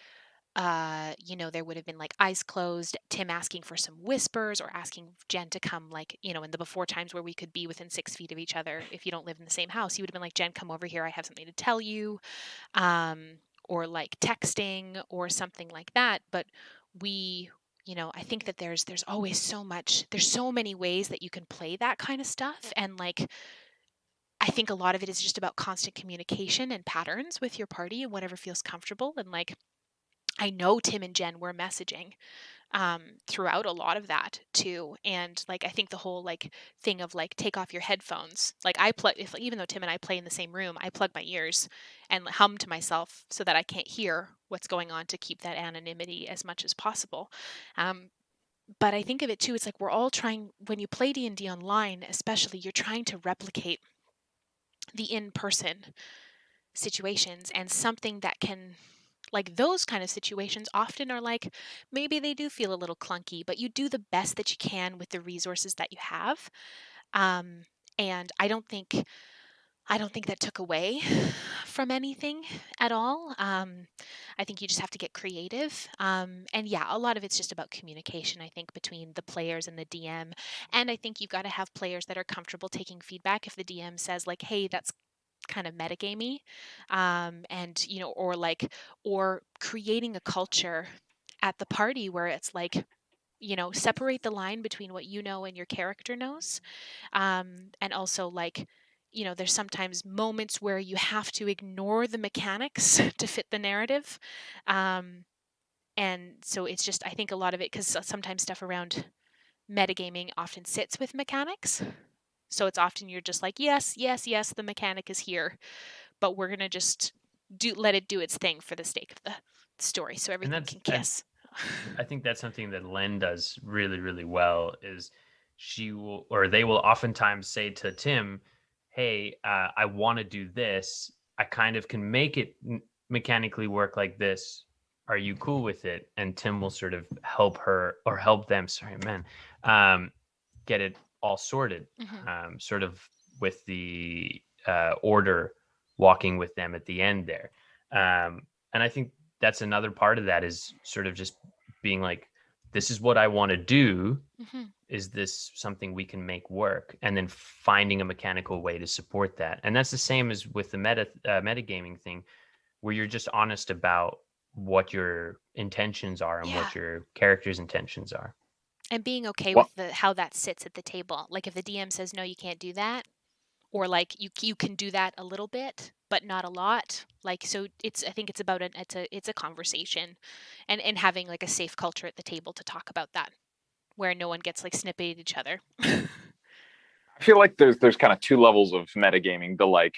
there would have been like eyes closed, Tim asking for some whispers or asking Jen to come, like, in the before times where we could be within 6 feet of each other. If you don't live in the same house, he would have been like, Jen, come over here. I have something to tell you. Or like texting or something like that. But we, I think that there's always there's so many ways that you can play that kind of stuff. And like, I think a lot of it is just about constant communication and patterns with your party and whatever feels comfortable. And like, I know Tim and Jen were messaging throughout a lot of that too. And like, I think the whole like thing of like, take off your headphones. Like I plug, if even though Tim and I play in the same room, I plug my ears and hum to myself so that I can't hear what's going on to keep that anonymity as much as possible. But I think of it too, it's like we're all trying, when you play D&D online, especially, you're trying to replicate the in-person situations, and something that can, like, those kind of situations often are like, maybe they do feel a little clunky, but you do the best that you can with the resources that you have. um, and I don't think that took away from anything at all. I think you just have to get creative. And yeah, a lot of it's just about communication, I think, between the players and the DM. And I think you've got to have players that are comfortable taking feedback if the DM says, like, hey, that's kind of metagamey. And, or creating a culture at the party where it's like, separate the line between what you know and your character knows. And also, like, there's sometimes moments where you have to ignore the mechanics to fit the narrative. Um, and so it's just, I think a lot of it, because sometimes stuff around metagaming often sits with mechanics. So it's often you're just like, yes, yes, yes, the mechanic is here, but we're going to just let it do its thing for the sake of the story so And everything that's can kiss. I think that's something that Len does really, really well. Is she will, or they will oftentimes say to Tim, hey, I want to do this. I kind of can make it mechanically work like this. Are you cool with it? And Tim will sort of help her, or help them, sorry, man, get it all sorted, sort of with the order, walking with them at the end there. And I think that's another part of that, is sort of just being like, this is what I want to do. Is this something we can make work? And then finding a mechanical way to support that. And that's the same as with the metagaming thing, where you're just honest about what your intentions are and Yeah. what your character's intentions are. And being okay Well, with how that sits at the table. Like if the DM says, no, you can't do that, or like you can do that a little bit, but not a lot. Like, so I think it's about it's a conversation, and having like a safe culture at the table to talk about that, where no one gets like snippy at each other. I feel like there's kind of two levels of metagaming. The like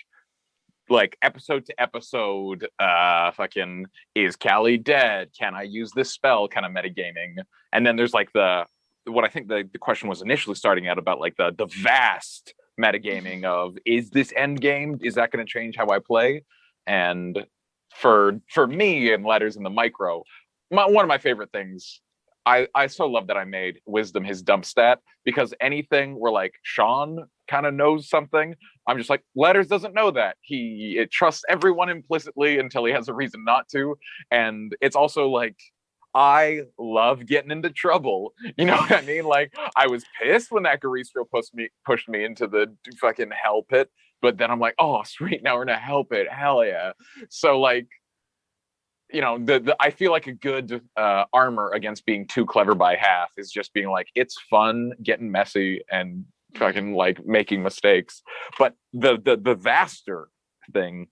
episode to episode, fucking, is Callie dead? Can I use this spell? Kind of metagaming. And then there's like what I think the question was initially starting out about, like the vast metagaming of, is this end game? Is that going to change how I play? And for me, in Letters in the Micro, one of my favorite things, I so love that I made Wisdom his dump stat, because anything where like Sean kind of knows something, I'm just like, Letters doesn't know that. It trusts everyone implicitly until he has a reason not to. And it's also like, I love getting into trouble. You know what I mean? Like, I was pissed when that Garistro pushed me into the fucking hell pit, but then I'm like, oh sweet, now we're in a hell pit. Hell yeah. So like, I feel like a good armor against being too clever by half is just being like, it's fun getting messy and fucking like making mistakes. But the vaster thing,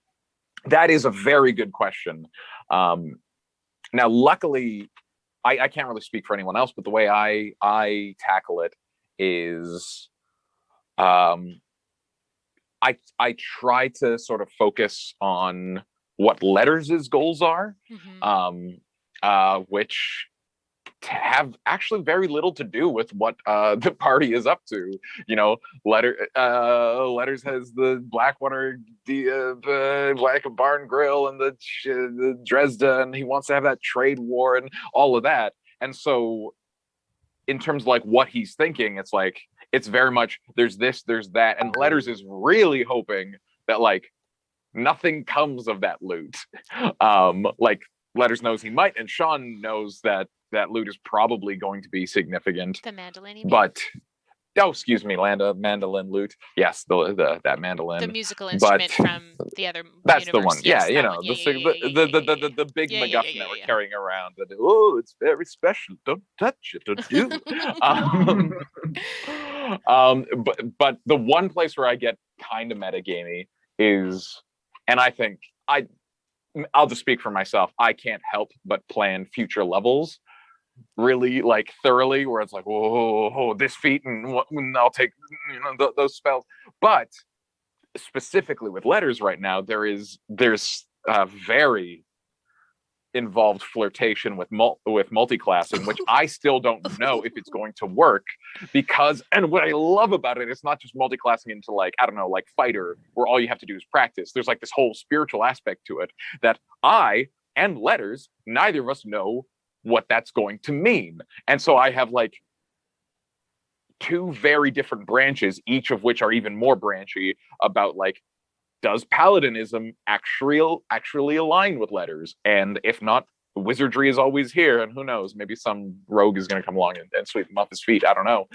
that is a very good question. Now, luckily, I can't really speak for anyone else, but the way I tackle it is, um, I try to sort of focus on what Letters' goals are, which have actually very little to do with what the party is up to. You know, Letters has the Blackwater, the Black Barn Grill, and the Dresden, and he wants to have that trade war and all of that. And so, in terms of like what he's thinking, it's like it's very much there's this, there's that, and Letters is really hoping that like nothing comes of that loot. Like Letters knows he might, and Sean knows that that loot is probably going to be significant. The mandolin, you mean? But excuse me, mandolin loot. Yes, that mandolin. The musical instrument from the other that's universe. the one. Yes, you know, the big MacGuffin that we're carrying around. That it's very special. Don't touch it. Don't do. But the one place where I get kind of metagamey is, and I think I'll just speak for myself. I can't help but plan future levels really like thoroughly, where it's like, whoa, this feat, and I'll take those spells. But specifically with Letters right now, there's a very involved flirtation with multi-classing, which I still don't know if it's going to work, because, and what I love about it, it's not just multi-classing into like, I don't know, like Fighter, where all you have to do is practice. There's like this whole spiritual aspect to it that I and Letters, neither of us know what that's going to mean. And so I have like two very different branches, each of which are even more branchy, about like, does Paladinism actually align with Letters? And if not, wizardry is always here, and who knows, maybe some rogue is going to come along and sweep him off his feet. I don't know.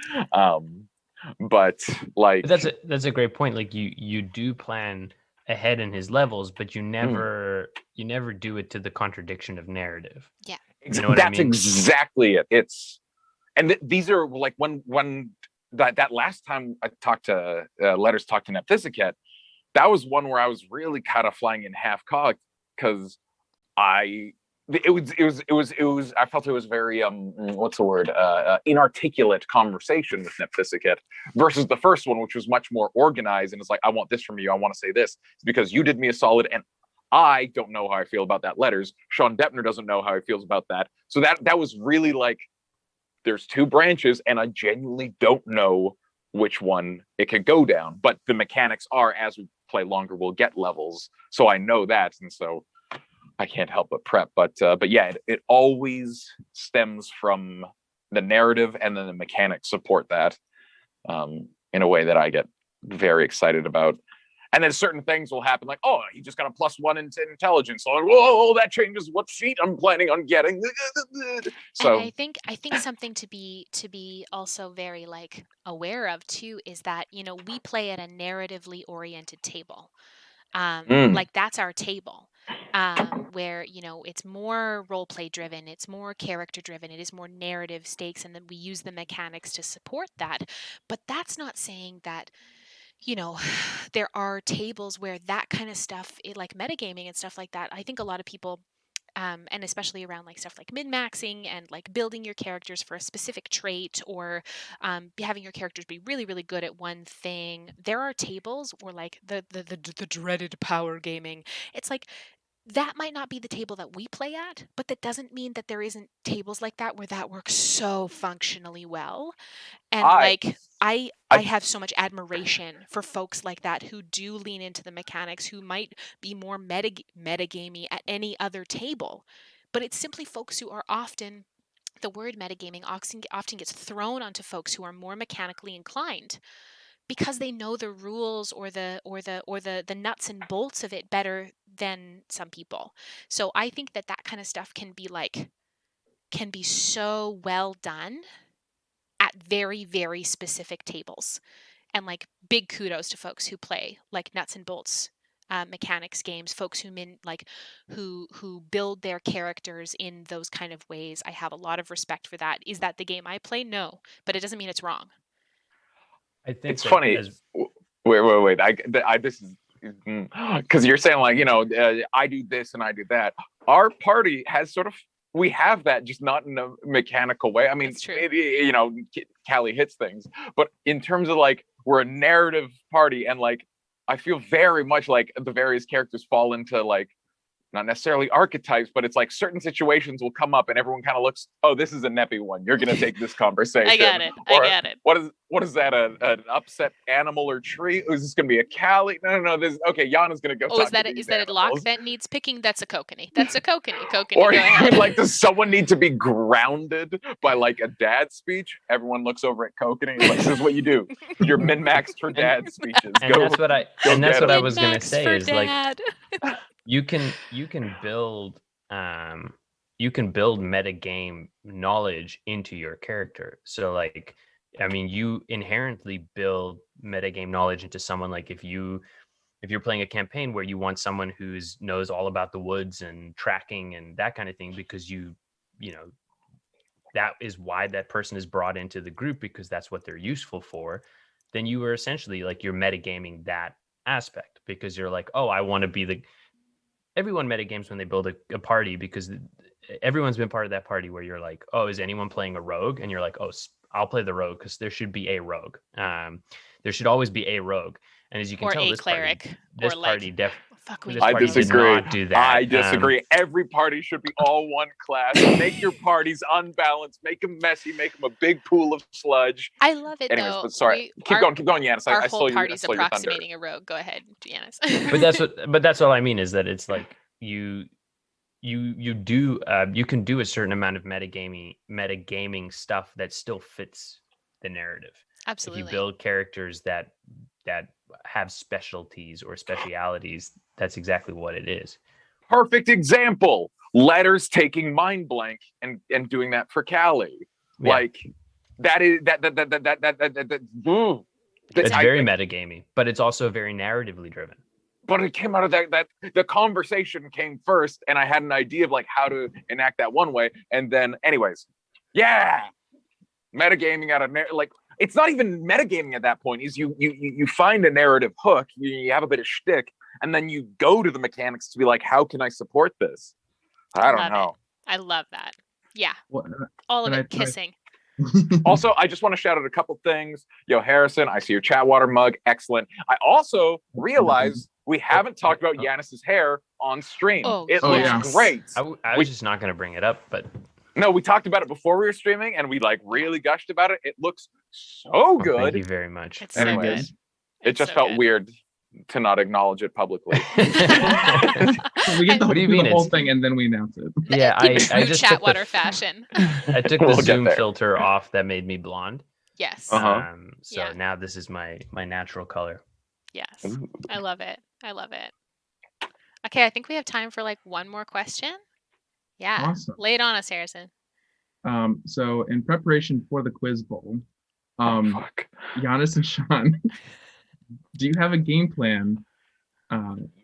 But like, that's a great point. Like you do plan ahead in his levels, but you never do it to the contradiction of narrative. Yeah. You know what that's I mean? Exactly it. It's, and these are like when that last time I talked to Letters talked to Nepthysicat, that was one where I was really kind of flying in half cocked, because I felt it was very what's the word, inarticulate conversation with Nepthysicat, versus the first one, which was much more organized, and it's like, I want this from you, I want to say this because you did me a solid, and I don't know how I feel about that. Letters, Sean Deppner doesn't know how he feels about that. So that was really like, there's two branches, and I genuinely don't know which one it could go down. But the mechanics are, as we play longer, we'll get levels, so I know that, and so I can't help but prep. But yeah, it always stems from the narrative, and then the mechanics support that in a way that I get very excited about. And then certain things will happen, like, oh, he just got a +1 in intelligence. So, whoa, that changes what feat I'm planning on getting. So and I think something to be also very like aware of too is that, you know, we play at a narratively oriented table. Like that's our table. Where, you know, it's more role play driven, it's more character driven, it is more narrative stakes, and then we use the mechanics to support that. But that's not saying that, you know, there are tables where that kind of stuff, like metagaming and stuff like that, I think a lot of people, and especially around like stuff like min-maxing and like building your characters for a specific trait, or having your characters be really, really good at one thing. There are tables where like the dreaded power gaming, it's like, that might not be the table that we play at, but that doesn't mean that there isn't tables like that where that works so functionally well. And like I have so much admiration for folks like that who do lean into the mechanics, who might be more metagamey at any other table. But it's simply folks who are often, the word metagaming often gets thrown onto folks who are more mechanically inclined, because they know the rules or the nuts and bolts of it better than some people. So I think that kind of stuff can be so well done at very, very specific tables. And like, big kudos to folks who play like nuts and bolts mechanics games, folks who build their characters in those kind of ways. I have a lot of respect for that. Is that the game I play? No, but it doesn't mean it's wrong. I think it's funny. Wait. I this is because you're saying like, you know, I do this and I do that. Our party has sort of, we have that, just not in a mechanical way. I mean, maybe, you know, Callie hits things, but in terms of like, we're a narrative party, and like I feel very much like the various characters fall into like not necessarily archetypes, but it's like certain situations will come up and everyone kind of looks, oh, this is a neppy one. You're gonna take this conversation. I got it. Or, I got it. What is that? An upset animal or tree? Is this gonna be a Callie? No. This okay. Yana's gonna go. Oh, talk is that to these a lock animals. that needs picking? That's a kokanee. That's a kokanee. Kokanee, Or go ahead. like, does someone need to be grounded by like a dad speech? Everyone looks over at Kokanee. Like, this is what you do. You're min-maxed for dad speeches. And that's what I was gonna Min-max say for is like dad. you can build metagame knowledge into your character. So like, I mean, you inherently build metagame knowledge into someone. Like if you're playing a campaign where you want someone who's knows all about the woods and tracking and that kind of thing, because you know that is why that person is brought into the group, because that's what they're useful for, then you are essentially like you're metagaming that aspect, because you're like, oh, I want to be everyone metagames when they build a party, because everyone's been part of that party where you're like, oh, is anyone playing a rogue? And you're like, oh, I'll play the rogue because there should be a rogue. There should always be a rogue. And as you can tell, a this cleric. party Did disagree. not do that. I disagree. Every party should be all one class. Make your parties unbalanced. Make them messy. Make them a big pool of sludge. I love it. Anyways, though. but sorry. Keep going, Yanis. Our I whole stole party's your thunder. approximating a rogue. Go ahead, Yanis. But that's all I mean, is that it's like you can do a certain amount of metagaming stuff that still fits the narrative. Absolutely. If you build characters that have specialties or specialities, that's exactly what it is. Perfect example. Letters taking mind blank and doing that for Callie. Yeah. Like that is that it's very metagaming, but it's also very narratively driven. But it came out of that the conversation came first, and I had an idea of like how to enact that one way, and then anyways, yeah, metagaming out of like it's not even metagaming at that point. Is you find a narrative hook, you have a bit of shtick, and then you go to the mechanics to be like, how can I support this? I don't know. I love that. Yeah, all of it. Kissing. Also, I just want to shout out a couple things. Yo, Harrison, I see your chatwater mug. Excellent. I also realized we haven't talked about Yanis's hair on stream. It looks great. I was just not going to bring it up, but no, we talked about it before we were streaming, and we like really gushed about it. It looks so good. Thank you very much. It's so good. It just felt weird to not acknowledge it publicly. We get the whole thing and then we announce it. Yeah, I just chatwater fashion. I took the Zoom filter off that made me blonde. Yes. So now this is my natural color. Yes. Ooh. I love it. Okay, I think we have time for like one more question. Yeah. Awesome. Lay it on us, Harrison. So in preparation for the quiz bowl, Yanis and Sean, do you have a game plan?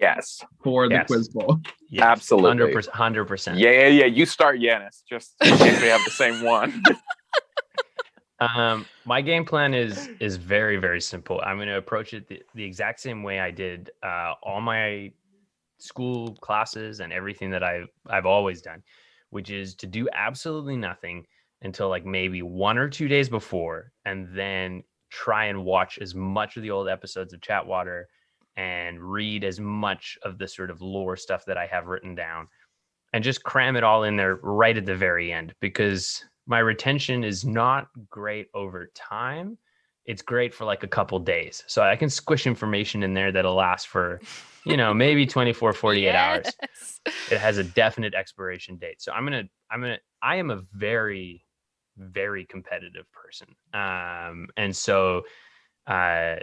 Yes. For the quiz bowl. Yes. Absolutely. 100%. Yeah. You start, Yanis, just in case we have the same one. My game plan is very, very simple. I'm going to approach it the exact same way I did all my school classes and everything that I've always done, which is to do absolutely nothing until like maybe 1 or 2 days before, and then try and watch as much of the old episodes of chatwater and read as much of the sort of lore stuff that I have written down, and just cram it all in there right at the very end, because my retention is not great over time. It's great for like a couple days. So I can squish information in there that'll last for, maybe 24, 48 hours. It has a definite expiration date. So I am a very, very competitive person. And so the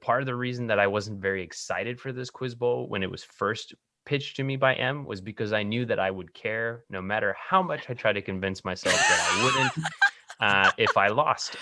part of the reason that I wasn't very excited for this quiz bowl when it was first pitched to me by M was because I knew that I would care no matter how much I tried to convince myself that I wouldn't if I lost.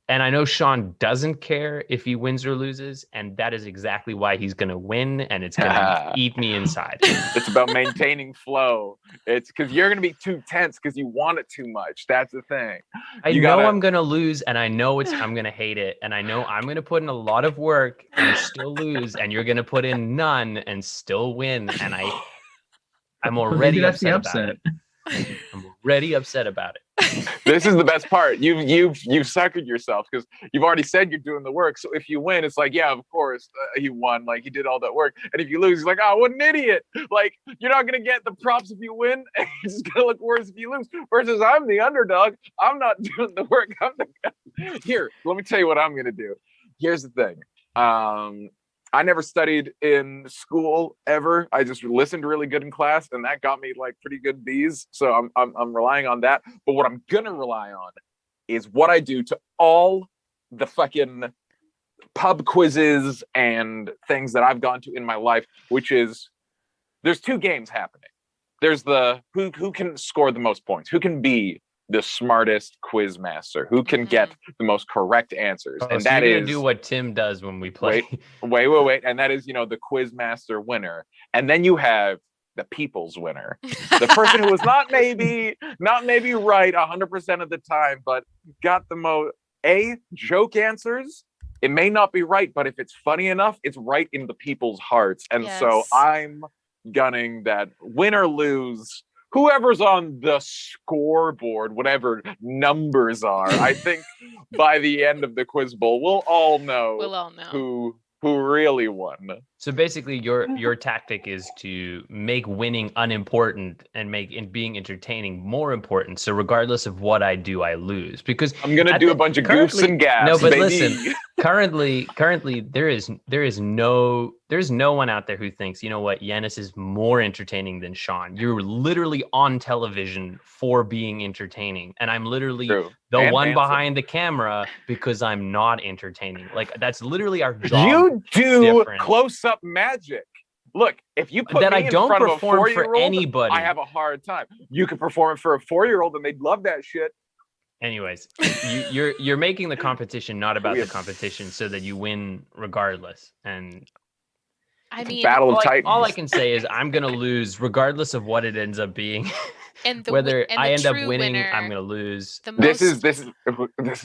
And I know Sean doesn't care if he wins or loses, and that is exactly why he's going to win, and it's going to eat me inside. It's about maintaining flow. It's because you're going to be too tense because you want it too much. That's the thing. I know I'm going to lose, and I know I'm going to hate it, and I know I'm going to put in a lot of work and still lose, and you're going to put in none and still win, and I'm already upset about it. I'm already upset about it. This is the best part. You've suckered yourself because you've already said you're doing the work. So if you win, it's like, yeah, of course he won. Like he did all that work. And if you lose, he's like, oh, what an idiot! Like you're not gonna get the props if you win. And it's just gonna look worse if you lose. Versus I'm the underdog. I'm not doing the work. Here. Let me tell you what I'm gonna do. Here's the thing. I never studied in school ever. I just listened really good in class, and that got me like pretty good B's. So I'm relying on that. But what I'm gonna rely on is what I do to all the fucking pub quizzes and things that I've gone to in my life, which is there's two games happening. There's the who can score the most points, who can be the smartest quiz master, who can get the most correct answers. And so that you're is gonna do what Tim does when we play. Wait. And that is, the quiz master winner. And then you have the people's winner. The person who was not maybe right 100% of the time, but got the most joke answers. It may not be right, but if it's funny enough, it's right in the people's hearts. And so I'm gunning that win or lose, whoever's on the scoreboard, whatever numbers are, I think by the end of the quiz bowl, we'll all know who really won. So basically, your tactic is to make winning unimportant and make being entertaining more important. So regardless of what I do, I lose because I'm gonna do a bunch of goofs and gaffes. No, but baby. listen, currently there's no one out there who thinks, you know what, Yanis is more entertaining than Sean. You're literally on television for being entertaining, and I'm literally the one behind the camera because I'm not entertaining. Like that's literally our job. You do close-up magic. Look, if you put that me I don't in front perform of a 4-year-old, for anybody, I have a hard time. You can perform it for a 4-year-old, and they'd love that shit. Anyways, you're making the competition not about the competition, so that you win regardless. And I mean, Battle of Titans. All I can say is I'm gonna lose regardless of what it ends up being. And whether I end up winning, winner, I'm gonna lose. This is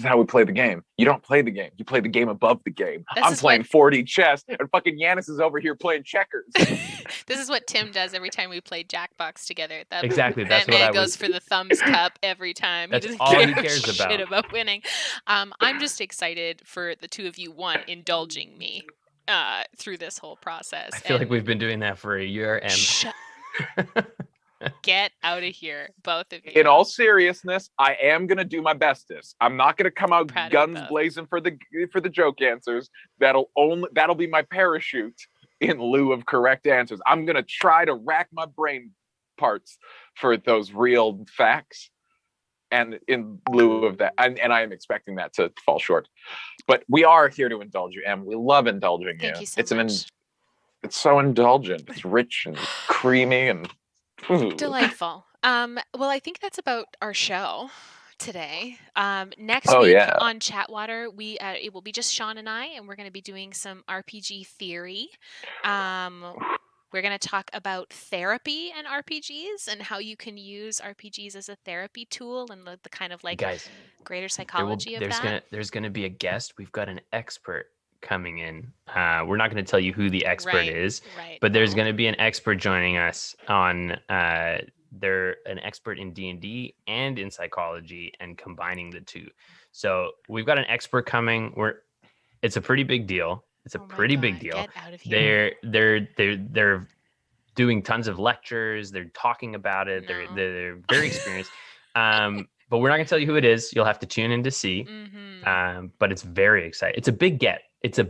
how we play the game. You don't play the game. You play the game above the game. I'm playing 4D chess, and fucking Yanis is over here playing checkers. This is what Tim does every time we play Jackbox together. Exactly. That's that what man I goes for the thumbs cup every time. That's he doesn't all care he cares shit about winning. I'm just excited for the two of you, indulging me through this whole process. I feel like we've been doing that for a year, and get out of here, both of you. In all seriousness, I am gonna do my bestest. I'm not gonna come out guns blazing for the joke answers. That'll be my parachute in lieu of correct answers. I'm gonna try to rack my brain parts for those real facts, and in lieu of that, and I am expecting that to fall short. But we are here to indulge you, and we love indulging you. Thank you so much. It's so indulgent. It's rich and creamy and delightful. Well, I think that's about our show today. Next week on Chatwater, it will be just Sean and I, and we're going to be doing some RPG theory. We're going to talk about therapy and RPGs and how you can use RPGs as a therapy tool and the kind of like greater psychology of that. There's going to be a guest. We've got an expert coming in. We're not going to tell you who the expert is, but there's going to be an expert joining us on they're an expert in D&D and in psychology and combining the two. So we've got an expert coming. It's a pretty big deal. It's a pretty big deal. Get out of here. They're doing tons of lectures. They're talking about it. No. They're very experienced. But we're not going to tell you who it is. You'll have to tune in to see. Mm-hmm. But it's very exciting. It's a big get. It's a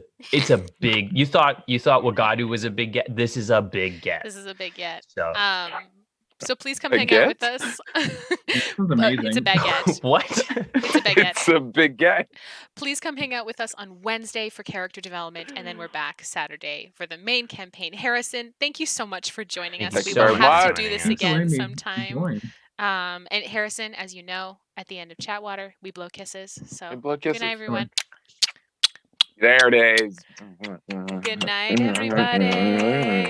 big. You thought Wagadu was a big get. This is a big get. This is a big get. So please come hang out with us. It's a baguette. What? It's a baguette. It's a big get. Please come hang out with us on Wednesday for character development, and then we're back Saturday for the main campaign. Harrison, thank you so much for joining us. We will have to do this again sometime. And Harrison, as you know, at the end of Chatwater, we blow kisses. So good night, everyone. There it is. Good night, everybody.